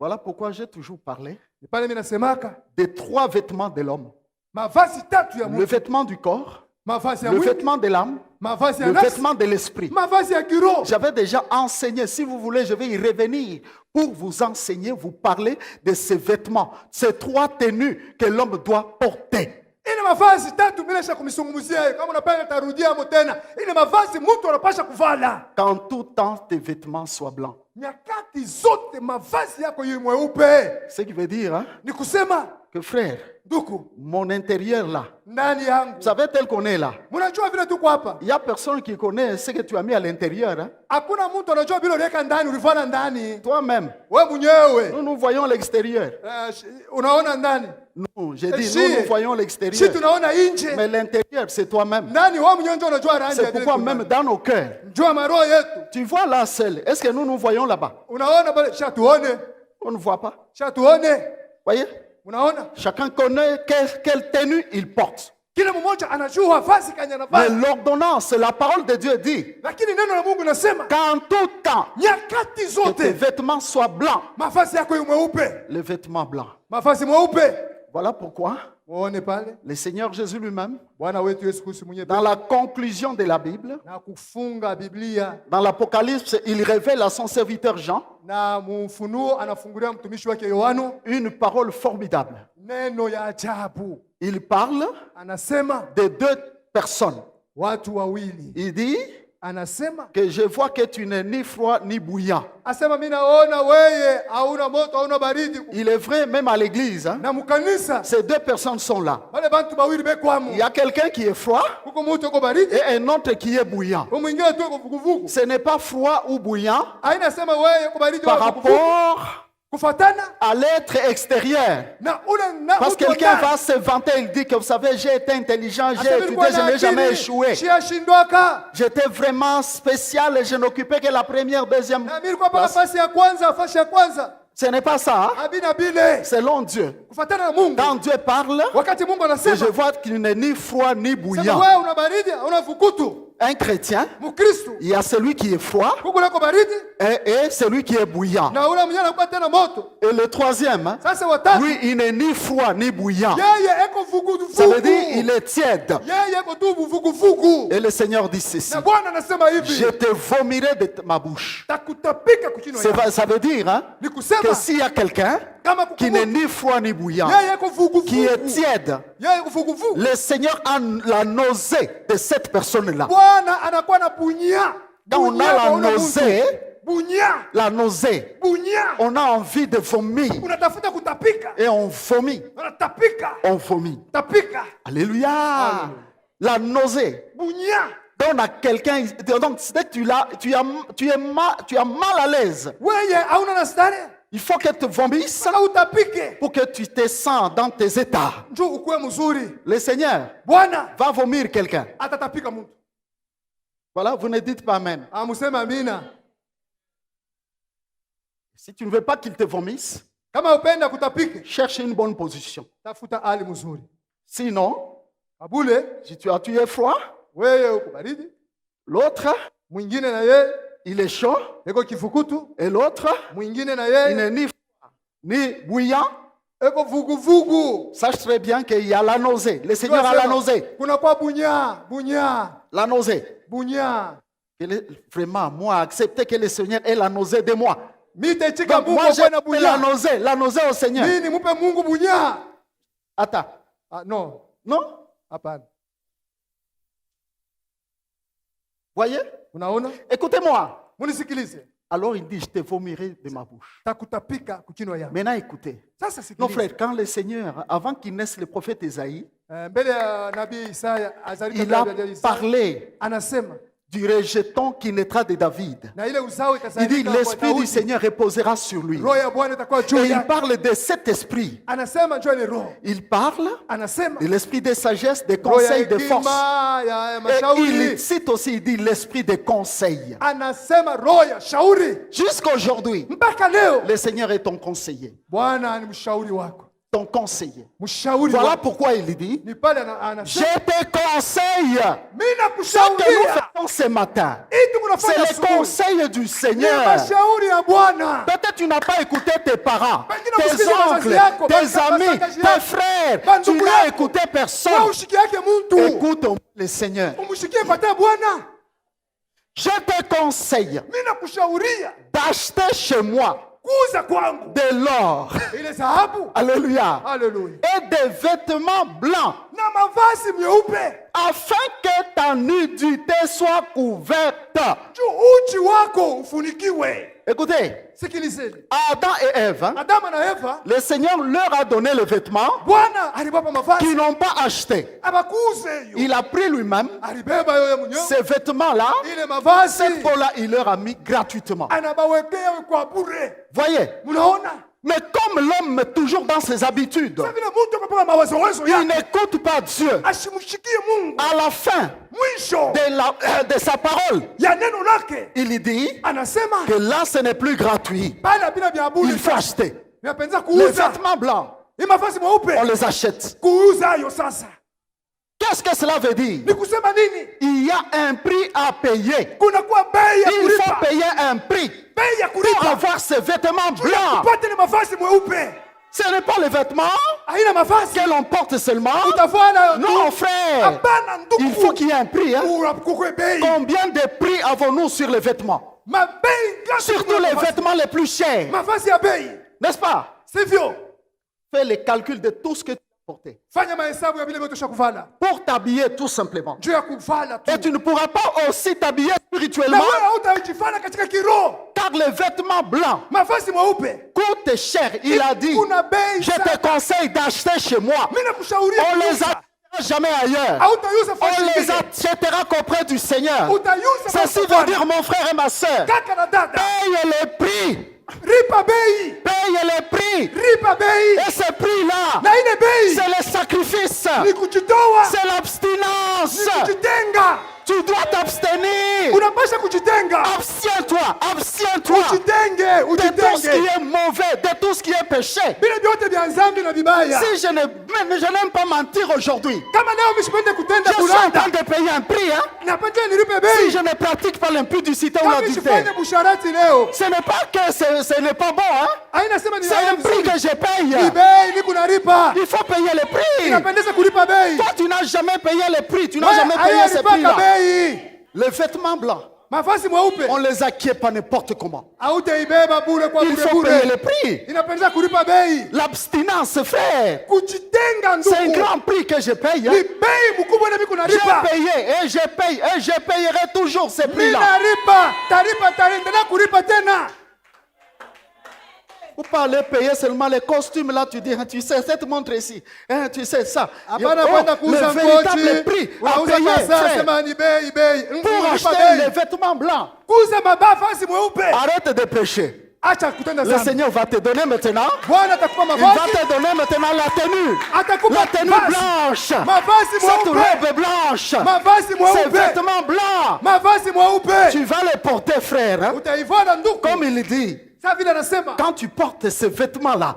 Voilà pourquoi j'ai toujours parlé Ni pale mimi nasemaka des 3 vêtements de l'homme. mavazi tatu ya Le mwili. vêtement du corps, Mavazi ya le mwili, vêtement de l'âme, mavazi ya le nafsi, vêtement de l'esprit. mavazi ya kiroho. J'avais déjà enseigné. Si vous voulez, je vais y revenir pour vous enseigner, vous parler de ces vêtements, ces 3 tenues que l'homme doit porter. Ile mavazi tatu mimi nasha kumizungumzia kama unapenda tarudia hapo tena. Ile mavazi mtu anapasha kuvala. Qu'en tout temps, tes vêtements soient blancs. Nyakati zote mavazi yako iwe mweupe. Ce qui veut dire hein, Ni kusema que frère, ndugu, mon intérieur là, ndani yangu. vous savez tel qu'on est là, Mnajua vile tuko hapa. il n'y a personne qui connaît ce que tu as mis à l'intérieur. Hein. Hakuna mtu anajua vile uliweka ndani, ulivana ndani. Toi-même, Wewe mwenyewe. nous voyons l'extérieur. Unaona ndani. Nous, j'ai dit, Si. nous voyons Si l'extérieur. tunaona nje. Mais l'intérieur, c'est toi-même. Ndani wewe mwenyewe ndio unajua rangi C'est ya pourquoi vile même tuko. dans nos cœurs, Njoo maroho yetu. tu vois là seul. Est-ce que nous voyons là-bas? Unaona pale shatuone. On ne voit pas. Shatuone. Voyez? Unaona? Chacun connaît quelle tenue il porte. Kila mmoja anajua vazi kanya Mais anavaa. l'ordonnance, la parole de Dieu dit Lakini neno la Mungu nasema qu'en tout temps, nyakati que tes zote vêtements soient blancs. mavazi yako iwe mweupe. Les vêtements blancs. Mavazi mweupe. Voilà pourquoi Muone pale le Seigneur Jésus lui-même, Bwana wetu Yesu Kristo mwenyewe dans la conclusion de la Bible, na kufunga Biblia dans l'Apocalypse, il révèle à son serviteur Jean na mufunuo anafungulia mtumishi wake Yohano une parole formidable. neno ya ajabu. Il parle Anasema de 2 personnes. watu wawili. Il dit Anasema que je vois que tu n'es ni froid ni bouillant. asema mimi naona wewe hauna moto hauna baridi. Il est vrai, même à l'église, hein, Na mkanisa ces 2 personnes sont là. wale bantu bawili bekwamo. Il y a quelqu'un qui est froid Kuko mtu uko baridi, et un autre qui est bouillant. kwa mwingine tu uko vuguvugu. Ce n'est pas froid ou bouillant Haina sema wewe uko baridi par au vuguvugu. rapport Kufatana à l'être extérieur. na ule na Parce que uko quelqu'un ndani. va se vanter, il dit que vous savez, j'ai été intelligent, j'ai Asema étudié, nilikuwa je na n'ai jamais akili, échoué. siashindwaka. J'étais vraiment spécial et je n'occupais que la première, deuxième Na mimi nilikuwa paka place. nafasi ya kwanza, nafasi ya kwanza. Ce n'est pas ça, hein? Abina bile. Selon Dieu. Kufatana na Mungu. Quand Dieu parle, Wakati Mungu et anasema, je vois qu'il n'est ni froid ni sema bouillant. wewe una baridi, una vukutu. Un chrétien, Mkristo. il y a celui qui est froid Kuko lako baridi et celui qui est bouillant. na ule mwenyewe anakuwa tena moto. Et le troisième, hein, Sasa watatu. lui, il n'est ni froid ni bouillant. Yeye eko vuguvugu. Ça veut dire il est tiède. Yeye eko tu vuguvugu. Et le Seigneur dit ceci. Na Bwana anasema hivi. Je te vomirai de ma bouche. Takutapika kuchino yako. Ça veut dire hein, Ni que kusema s'il y a quelqu'un kama qui n'est kukumu. ni froid ni bouillant, Yeye eko vuguvugu. qui est tiède, Yeye eko vuguvugu. le Seigneur a la nausée de cette personne-là. Bwana anakuwa na bunya. Quand on a la Hauna nausée, mtu. Bunya. la nausée, Bunya. on a envie de vomir Unatafuta kutapika. et on vomit. Unatapika. On vomit. Tapika. Alléluia. La nausée. Bunya. Donne à quelqu'un, donc dès que tu as mal à l'aise, Wewe hauna na stare. il faut que tu vomisses Saka utapike. pour que tu te sens dans tes états. Njoo ukuwe mzuri. Le Seigneur Bwana va vomir quelqu'un. atatapika mtu. Voilà, vous ne dites pas Amen. Amuseme amina. Si tu ne veux pas qu'il te vomisse, Kama upenda kutapike, cherche une bonne position. tafuta hali mzuri. Sinon, Abule, si tu es froid, wewe uko baridi, L'autre, mwingine na ye il est chaud. eko kifukutu, Et l'autre, mwingine na il ye n'est ni froid, ni bouillant. eko vuguvugu. Sache très bien qu'il y a la nausée. Le Seigneur a la nausée. Kuna kwa bunya. La nausée. Vraiment, moi, accepter que le Seigneur ait la nausée de moi. Donc, moi, j'ai la nausée au Seigneur. Attends. Ah, non. Non? Hapana. Voyez? Unaona? Écoutez-moi. Munisikilize. Alors il dit, je te vomirai de ma bouche. Takutapika kukinywa yangu. Maintenant écoutez. Sasa sikiliza. Non frère, quand le Seigneur, avant qu'il naisse le prophète Isaïe, mbele ya nabii Isaya il a parlé anasema du rejeton qui naîtra de David. Il dit, l'esprit du Seigneur reposera sur lui. Et il parle de cet esprit. Il parle de l'esprit de sagesse, de conseil, de force. Et il cite aussi, il dit, l'esprit de conseil. Jusqu'aujourd'hui, le Seigneur est ton conseiller. Ton conseiller. Voilà pourquoi il dit, je te conseille. Ce que nous faisons ce matin, c'est le conseil du Seigneur. Peut-être tu n'as pas écouté tes parents, tes oncles, tes amis, tes frères. Tu n'as écouté personne. Écoute le Seigneur. Je te conseille d'acheter chez moi de l'or, alléluia, et des vêtements blancs, afin que ta nudité soit couverte. Écoutez, Adam et Ève, le Seigneur leur a donné le vêtement qu'ils n'ont pas acheté. Il a pris lui-même ces vêtements-là, cette peau-là, il leur a mis gratuitement. Voyez? Mais comme l'homme est toujours dans ses habitudes, il n'écoute pas Dieu. À la fin de sa parole, il dit que là ce n'est plus gratuit. Il faut acheter. Les vêtements blancs, on les achète. Qu'est-ce que cela veut dire? Il y a un prix à payer. Il faut payer un prix pour avoir ces vêtements blancs. Ce n'est pas les vêtements que l'on porte seulement. Non, frère. Il faut qu'il y ait un prix. Hein? Combien de prix avons-nous sur les vêtements? Surtout les vêtements les plus chers. N'est-ce pas? Fais les calculs de tout ce que tu as porté. Pour t'habiller tout simplement. Et tu ne pourras pas aussi t'habiller spirituellement. Car les vêtements blancs coûtent cher. Il a dit, je te conseille d'acheter chez moi. On les achètera jamais ailleurs. On les achètera qu'auprès du Seigneur. Ceci veut dire, mon frère et ma soeur, paye les prix. Paye les prix. Et ce prix-là, c'est le sacrifice. C'est l'abstinence. Tu dois t'abstenir. Abstiens-toi. Abstiens-toi de tout ce qui est mauvais, de tout ce qui est péché. Si je n'aime pas mentir aujourd'hui, je suis en train de payer un prix. Hein? Si je ne pratique pas l'impudicité ou l'adultère, ce n'est pas que ce n'est pas bon. Hein? C'est un prix que je paye. Il faut payer le prix. Toi, tu n'as jamais payé le prix. Tu n'as jamais payé ce prix-là. Les vêtements blancs, on les acquiert pas n'importe comment. Il faut payer le prix. L'abstinence, frère, c'est un grand prix que je paye. Hein? J'ai payé et je paye et je payerai toujours ce prix-là. Vous parlez payer seulement les costumes là, tu dis, tu sais, cette montre ici, tu sais ça. Le véritable prix à payer, frère, pour acheter les vêtements blancs. Arrête de pécher. Le Seigneur va te donner maintenant. Il va te donner maintenant la tenue blanche. Cette robe blanche. Ces vêtements blancs. Tu vas les porter, frère. Hein? Comme il dit. Quand tu portes ces vêtements-là,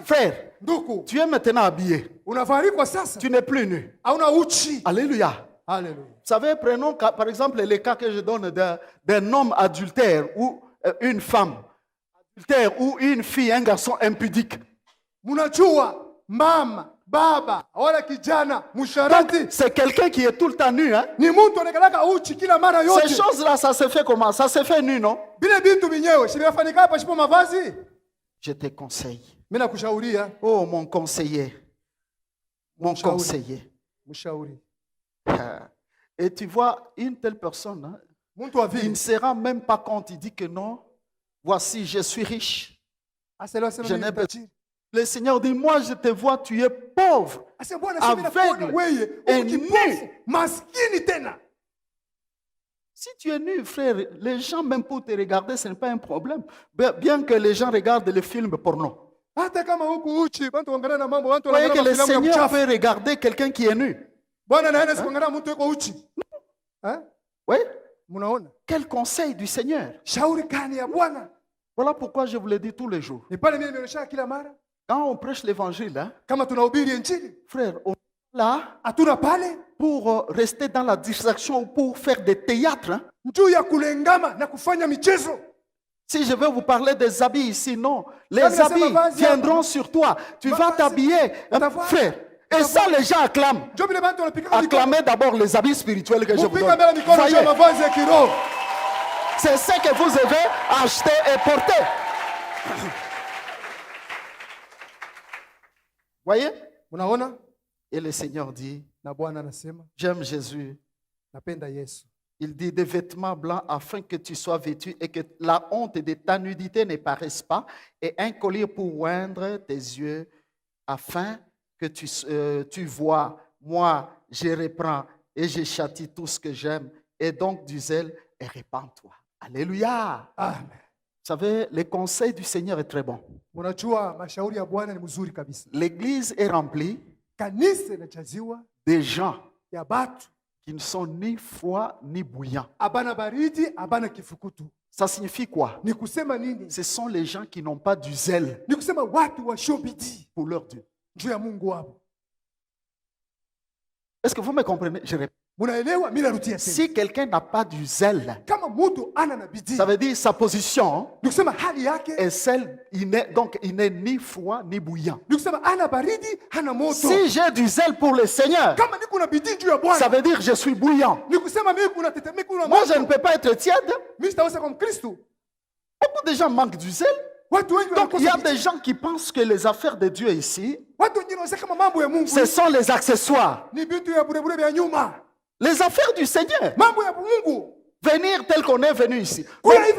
frère, tu es maintenant habillé. Tu n'es plus nu. Alléluia. Hallelujah. Vous savez, prenons par exemple les cas que je donne d'un homme adultère ou une femme adultère ou une fille, un garçon impudique. Munajua mama, baba, wala kijana, musharati. C'est quelqu'un qui est tout le temps nu. Hein? Ni mtu anakalaka uchi kila mara yote. Ces choses-là, ça se fait comment? Ça se fait nu, non? Bile bintu binyewe, shibafanyika hapa shipo mavazi. Je te conseille. Mimi nakushauria. Oh, mon conseiller. Mon conseiller. Mshauri. Et tu vois, une telle personne, hein, il ne se rend même pas compte. Il dit que non, voici, je suis riche. Je n'ai pas... Le Seigneur dit, moi je te vois, tu es pauvre, aveugle et nu. Si tu es nu, frère, les gens, même pour te regarder, ce n'est pas un problème. Bien que les gens regardent les films porno. Vous voyez que le Seigneur peut regarder quelqu'un qui est nu. Hein? Oui? Quel conseil du Seigneur? Voilà pourquoi je vous le dis tous les jours. Quand on prêche l'évangile, hein, frère, on est là pour rester dans la distraction ou pour faire des théâtres. Hein. Si je veux vous parler des habits ici, non. Les habits viendront sur toi. Tu vas t'habiller, frère. Et ça, les gens acclament. Acclamez d'abord les habits spirituels que je vous donne. Voyez. C'est ce que vous avez acheté et porté. Voyez? Et le Seigneur dit, j'aime Jésus. Il dit des vêtements blancs afin que tu sois vêtu et que la honte de ta nudité ne paraisse pas, et un collier pour oindre tes yeux afin que tu vois. Moi, je reprends et je châtie tout ce que j'aime, et donc du zèle et répands-toi. Alléluia. Amen. Vous savez, le conseil du Seigneur est très bon. L'église est remplie des gens qui ne sont ni froids ni bouillants. Ça signifie quoi? Ce sont les gens qui n'ont pas du zèle pour leur Dieu. Est-ce que vous me comprenez? Je répète. Si quelqu'un n'a pas du zèle, ça veut dire sa position est celle, donc il n'est ni froid ni bouillant. Si j'ai du zèle pour le Seigneur, ça veut dire je suis bouillant. Moi je ne peux pas être tiède. Beaucoup de gens manquent du zèle. Donc il y a des gens qui pensent que les affaires de Dieu ici, ce sont les accessoires. Les affaires du Seigneur. Venir tel qu'on est venu ici. Même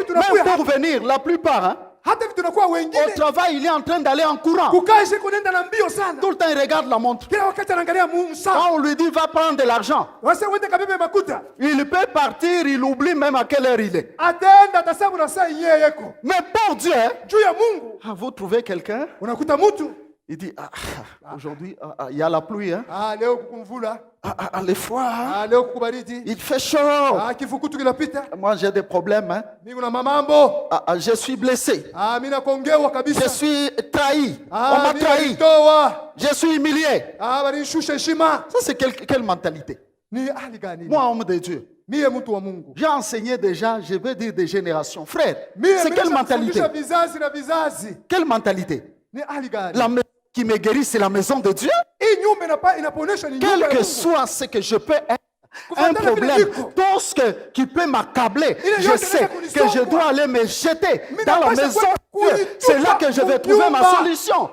pour venir, la plupart, hein, au travail, il est en train d'aller en courant. Tout le temps, il regarde la montre. Quand on lui dit, va prendre de l'argent, il peut partir, il oublie même à quelle heure il est. Mais pour Dieu, vous trouvez quelqu'un? Il dit, aujourd'hui, il y a la pluie. Hein? Les froids. Hein? Il fait chaud. Moi, j'ai des problèmes. Hein? Je suis blessé. Je suis trahi. On m'a trahi. Je suis humilié. Ça, c'est quelle mentalité? Moi, homme de Dieu, j'ai enseigné déjà, je vais dire des générations. Frère, c'est quelle mentalité? Quelle mentalité? La maison qui me guérit, c'est la maison de Dieu. Quel que soit ce que je peux être, un problème, tout ce qui peut m'accabler, je sais que je dois aller me jeter dans la maison de Dieu. C'est là que je vais trouver ma solution.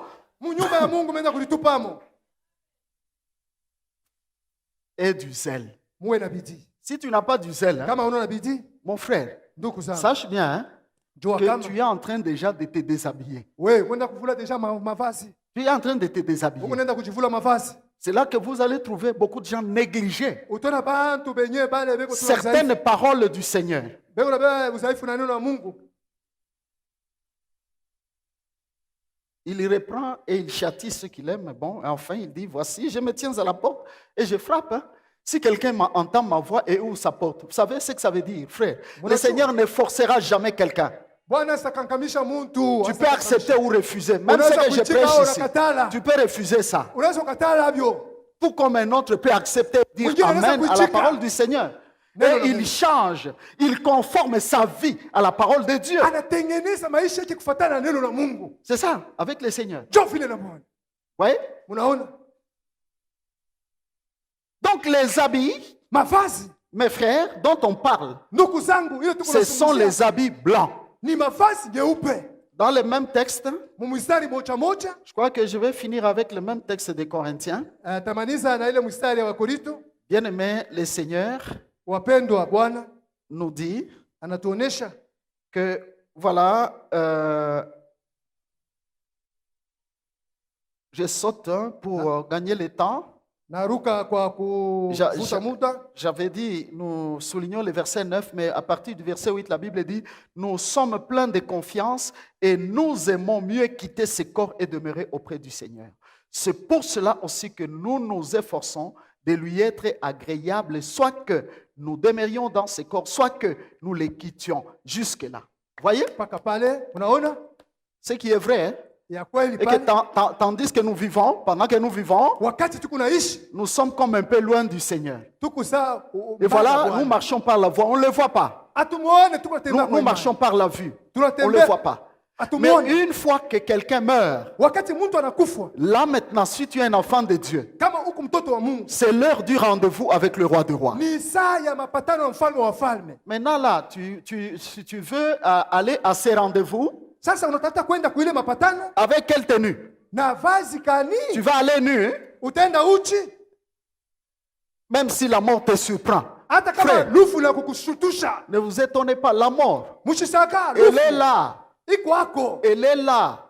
Et du zèle. Si tu n'as pas du zèle, hein, mon frère, sache bien hein, que tu es en train déjà de te déshabiller. Tu es en train de te déshabiller. C'est là que vous allez trouver beaucoup de gens négligés certaines paroles du Seigneur. Il reprend et il châtie ce qu'il aime. Bon, enfin, il dit, voici, je me tiens à la porte et je frappe. Hein. Si quelqu'un entend ma voix et ouvre sa porte, vous savez ce que ça veut dire, frère? Le Seigneur ne forcera jamais quelqu'un. Tu peux accepter ou refuser. Même ce que je prêche ici, tu peux refuser ça. Tout comme un autre peut accepter et dire Amen à la parole du Seigneur. Et il change, il conforme sa vie à la parole de Dieu. C'est ça, avec le Seigneur. Oui? Donc les habits, mes frères, dont on parle, ce sont les habits blancs. Dans le même texte, je crois que je vais finir avec le même texte des Corinthiens. Bien-aimé, le Seigneur nous dit que, voilà, je saute pour gagner le temps. J'avais dit, nous soulignons le verset 9, mais à partir du verset 8, la Bible dit, nous sommes pleins de confiance et nous aimons mieux quitter ce corps et demeurer auprès du Seigneur. C'est pour cela aussi que nous nous efforçons de lui être agréable, soit que nous demeurions dans ce corps, soit que nous les quittions jusque-là. Voyez? Ce qui est vrai, hein? Et que tandis que nous vivons, pendant que nous vivons, nous sommes comme un peu loin du Seigneur. Et voilà, nous marchons par la voie, on ne le voit pas. Nous marchons par la vue, on ne le voit pas. Mais une fois que quelqu'un meurt, là maintenant, si tu es un enfant de Dieu, c'est l'heure du rendez-vous avec le roi des rois. Maintenant là, si tu veux aller à ces rendez-vous, avec quelle tenue? Tu vas aller nu, même si la mort te surprend. Frère, ne vous étonnez pas, la mort, elle est là. Elle est là.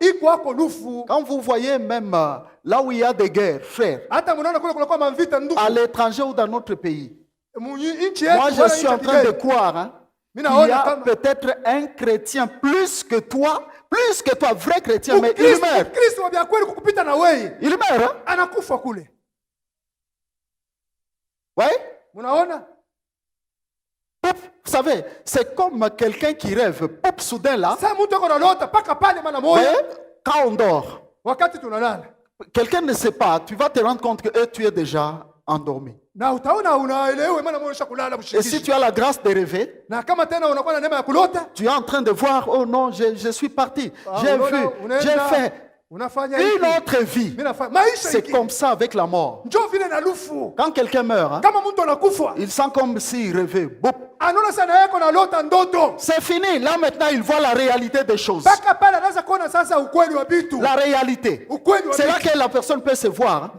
Quand vous voyez même là où il y a des guerres, frère, à l'étranger ou dans notre pays, moi je suis en train de croire, hein, il y a peut-être un chrétien plus que toi, vrai chrétien, mais il meurt. Il meurt, hein? Ouais? Vous savez, c'est comme quelqu'un qui rêve. Pop, soudain là. Quand on dort, quelqu'un ne sait pas, tu vas te rendre compte que tu es déjà endormi. Et si tu as la grâce de rêver, tu es en train de voir, oh non, je suis parti, j'ai vu, j'ai fait une autre vie. C'est comme ça avec la mort. Quand quelqu'un meurt, hein, il sent comme s'il rêvait. C'est fini. Là maintenant, il voit la réalité des choses. La réalité. C'est là que la personne peut se voir. Hein,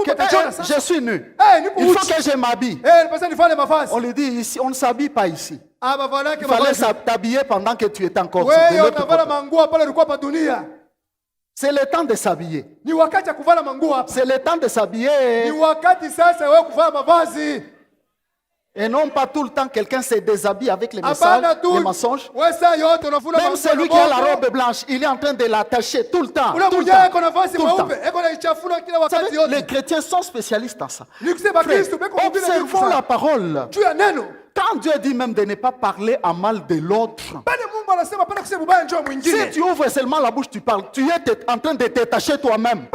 que, je suis nu. Il faut que je m'habille. On lui dit ici, on ne s'habille pas ici. Il fallait s'habiller pendant que tu étais encore sur. C'est le temps de s'habiller. C'est le temps de s'habiller. Et non pas tout le temps quelqu'un se déshabille avec les messages, les mensonges. Même celui qui a la robe blanche, il est en train de l'attacher tout le temps. Tout le temps. Vous savez, les chrétiens sont spécialistes en ça. Frère, observons la parole. Quand Dieu dit même de ne pas parler à mal de l'autre, si tu ouvres seulement la bouche, tu parles, tu es en train de t'attacher toi-même.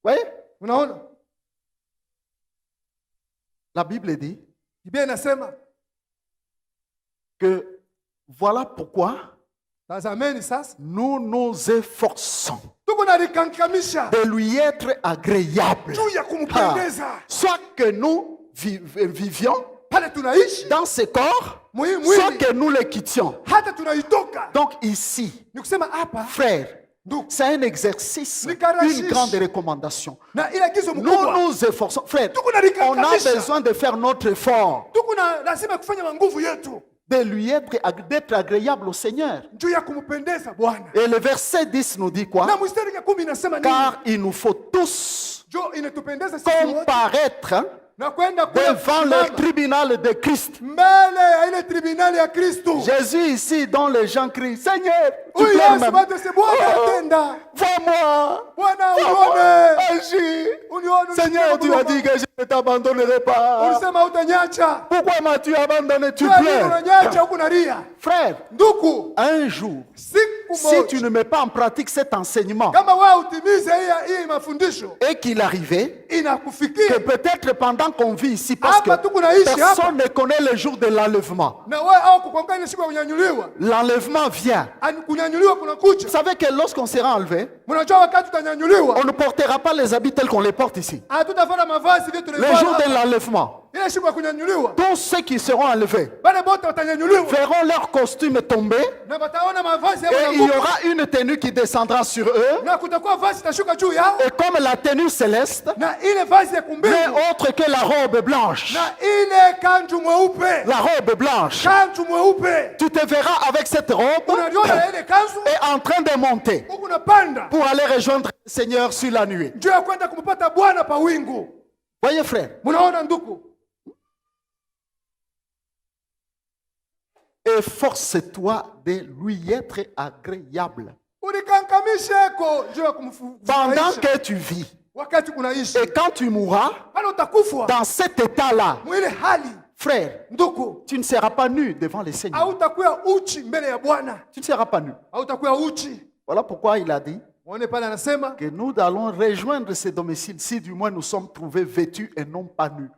Oui? La Bible dit que voilà pourquoi nous nous efforçons de lui être agréable. Soit que nous vivions dans ce corps, soit que nous le quittions. Donc ici, frère, c'est un exercice, une grande recommandation. Nous nous efforçons. Frère, on a besoin de faire notre effort, de lui d'être agréable au Seigneur. Et le verset 10 nous dit quoi? Car il nous faut tous comparaître devant le tribunal de Christ. Jésus ici dont les gens crient, Seigneur, tu pleures même. Vois-moi, agis. Seigneur, tu as dit que je ne t'abandonnerai pas. Pourquoi m'as-tu abandonné? Tu pleures. Frère, un jour, si tu ne mets pas en pratique cet enseignement kama wewe utimize hii mafundisho, et qu'il arrivait que inakufikia peut-être pendant qu'on vit ici, parce que hapa tu kunaishi hapa, personne ne connaît le jour de l'enlèvement. na wewe au kukwambia ile siku ya kunyanyuliwa, L'enlèvement vient. kunyanyuliwa kunakuja. Vous savez que lorsqu'on sera enlevé, Mnajua wakati tutanyanyuliwa, on ne portera pas les habits tels qu'on les porte ici. hatutafanya mavazi vile Le tulivyoa jour de hapa. l'enlèvement, Ile siku ya kunyanyuliwa, tous ceux qui seront enlevés wale wote watanyanyuliwa verront leur costume tomber na wataona mavazi yao et il y yanaanguka, aura une tenue qui descendra sur eux. na kutakuwa vazi itashuka juu yao, Et comme la tenue céleste na ile vazi ya n'est kumbingu, autre que la robe blanche, na ile kanju mweupe, la robe blanche, kanju mweupe, tu te verras avec cette robe unaliona ile kanzu et en train de monter huku unapanda pour aller rejoindre le Seigneur sur la nuit. njoo ya kwenda kumpata Bwana pa wingu. Voyez frère, Mnaona ndugu, efforce-toi de lui être agréable ulikankamisheko njoo ya pendant kumfurahisha que tu vis. wakati kunaishi. Et quand tu mourras Pale utakufa dans cet état-là, mwile hali, frère, ndugu, tu ne seras pas nu devant le Seigneur. hautakuwa uchi mbele ya Bwana, Tu ne seras pas nu. hautakuwa uchi. Voilà pourquoi il a dit Muone pale anasema que nous allons rejoindre ce domicile si du moins nous sommes trouvés vêtus et non pas nus.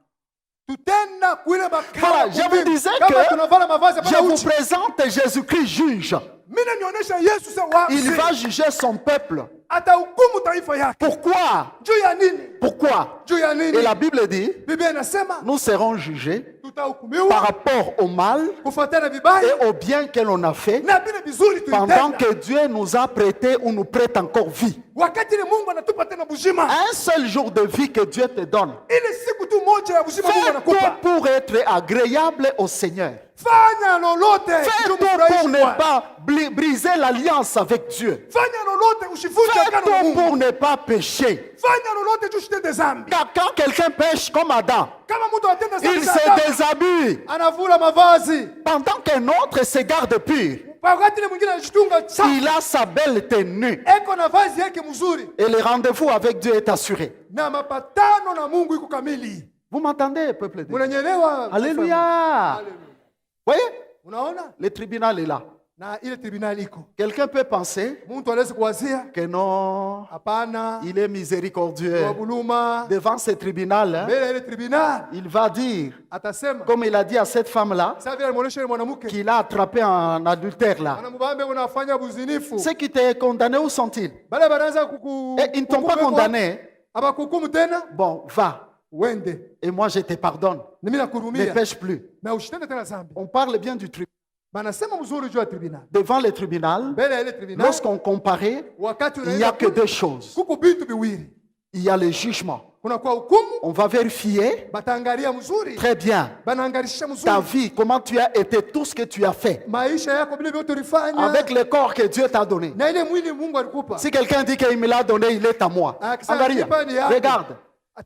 tutenda kuile makao Voilà, ya je vous kumbingu. disais Kama que tunavala mavazi je hapana vous uchi. présente Jésus-Christ juge. Mimi nionyesha Yesu sasa Il va wazi, juger son peuple. atahukumu taifa yake. Pourquoi? Juu ya nini? Pourquoi? Juu ya Et nini? la Bible dit, Biblia inasema nous serons jugés par tutahukumiwa rapport au mal kufuatana vibaya et au bien que l'on a fait na vile vizuri pendant tulitenda, que Dieu nous a prêté ou nous prête encore vie. wakati ile Mungu anatupa tena buzima. Un seul jour de vie que Dieu te donne. Ile siku tu moja ya buzima Mungu Fais anakupa. tout pour être agréable au Seigneur. Fanya lolote Fais ndio tout pour mfurahishe ne Bwana. pas briser l'alliance avec Dieu. Fanya lolote usivunje Fais agano na tout Mungu. pour ne pas pécher. Fanya lolote juu usitende dhambi. Car quand quelqu'un pêche comme Adam, Kama mtu anatenda dhambi il za se Adamu, déshabille anavula mavazi, pendant qu'un autre se garde pur. wakati ile mwingine anajitunga safi, Il a sa belle tenue eko na vazi yake mzuri, et le rendez-vous avec Dieu est assuré. na mapatano na Mungu iko kamili. Vous m'entendez, peuple de Dieu? Mnanyelewa? Alléluia. Hallelujah. Voyez, Unaona? le tribunal est là. Na ile tribunali iko. Quelqu'un peut penser Mtu anaweza kuwazia, que non, hapana, il est miséricordieux. wa buluma, Devant ce tribunal, hein, mbele ya ile tribunal il va dire, atasema, comme il a dit à cette femme-là, sasa vile alimuonesha ile mwanamke, qu'il a attrapé en adultère là. anamwambia unafanya buzinifu. Ceux qui t'ont condamné, où sont-ils? Bale banaanza kuku Et ils ne t'ont pas condamné. abakuhukumu tena, Bon, va. uende. Et moi, je te pardonne. Mimi Ne nakurumia. pêche plus. Na usitende tena dhambi. On parle bien du tribunal. Banasema mzuri juu ya tribunal. Devant le tribunal, Mbele ya ile tribunal, lorsqu'on comparait, wakati il n'y a unaenda que kule, deux choses. kuko vitu viwili. Il y a le jugement. Kuna kwa hukumu, On va vérifier bataangalia mzuri, très bien banaangalisha ta mzuri. vie, comment tu as été, tout ce que tu as fait, Maisha yako vile vyote ulifanya avec le corps que Dieu t'a donné. na ile mwili Mungu alikupa. Si quelqu'un dit qu'il me l'a donné, il est à moi. Angalia, regarde.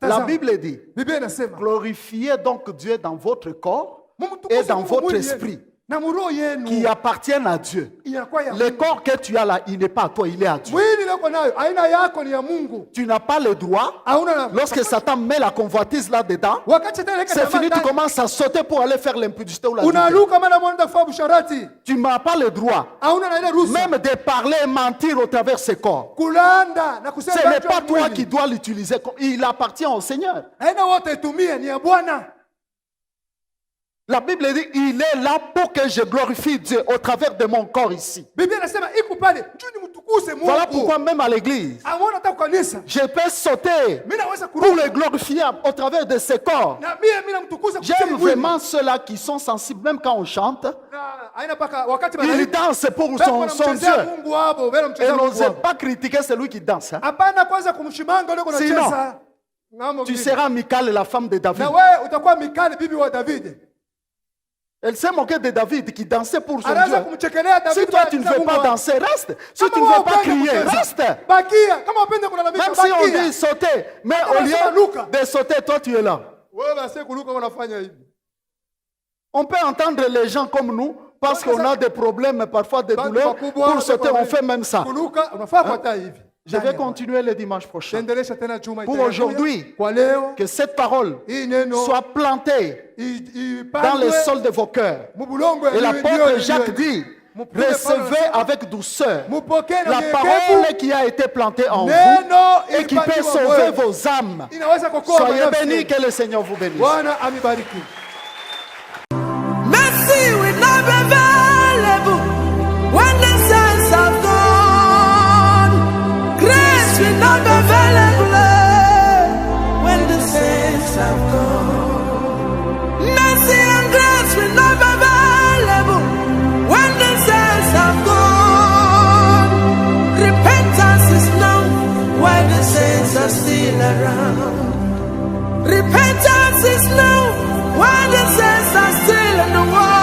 La Bible dit, Biblia inasema, glorifiez donc Dieu dans votre corps mumtukuze et dans Mungu votre mwili esprit yenu na muroho yenu qui appartiennent à Dieu. inakuwa ya Le Mungu. corps que tu as là, il n'est pas à toi, il est à Dieu. Mwili lako nayo aina yako ni ya Mungu. Tu n'as pas le droit, Hauna na lorsque Satan met la convoitise là-dedans, wakati shetani anaweka c'est tamaa fini, tu ndani, commences à sauter pour aller faire l'impudicité ou la vérité. unaruka mara moja kufanya busharati. Tu n'as pas le droit, Hauna na ile ruhusa même de parler et mentir au travers de ce corps. kulanda na kusema Ce n'est vitu pas vya toi mwili. qui dois l'utiliser, il appartient au Seigneur. Haina wote itumie, ni ya Bwana. La Bible dit, il est là pour que je glorifie Dieu au travers de mon corps ici. Biblia inasema iko pale juu ni mtukuze Mungu. Voilà pourquoi même à l'église, Aona hata kwa kanisa. je peux sauter Mimi naweza pour kuruka le glorifier au travers de ce corps. na mimi namtukuza kupitia J'aime mwili. vraiment ceux-là qui sont sensibles, même quand on chante, Na haina paka wakati ils bana dansent pour son Dieu. Mungu wao, wewe Et mchezea Mungu n'osez wao. pas critiquer celui qui danse. Hein. Hapana kwanza kumshimanga leo Sinon, kunacheza. Ngamo Tu bibi. seras Michal, la femme de David. Na wewe utakuwa Mikali bibi wa David. Elle s'est moquée de David qui dansait pour son Anaanza Dieu. kumchekelea David. Si toi tu ne veux pas danser, reste. Si tu ne veux pas crier, reste. Bakia, kama unapenda kulalamika Même si on bakia. dit sauter, mais Hata au wanasema lieu luka. de sauter, toi tu es là. Wewe basi kuruka unafanya hivi. On peut entendre les gens comme nous, parce qu'on a des problèmes, parfois des Bantu douleurs. wakubwa, Pour sauter, on wale- fait même ça. Kuruka unafaa kwa taa hivi. Je vais continuer le dimanche prochain. Tendelesha tena juma Pour itakuja. aujourd'hui, Kwa leo que cette parole hii neno soit plantée dans ipandwe le sol de vos cœurs. mubulongo ya Et mioyo l'apôtre yenu. Jacques dit recevez avec douceur mupokee na la unyenyekevu. parole qui a été plantée en vous Neno et qui peut ilipandwa sauver kwenu. vos âmes. Inaweza kuokoa Soyez nafsi. bénis, que le Seigneur vous bénisse. Bwana amibariki. Mercy will not be available when the saints have gone. Grace will not be available when the saints have gone. Mercy and grace will not be available when the saints have gone. Repentance is known while the saints are still around. Repentance is known while the saints are still in the world.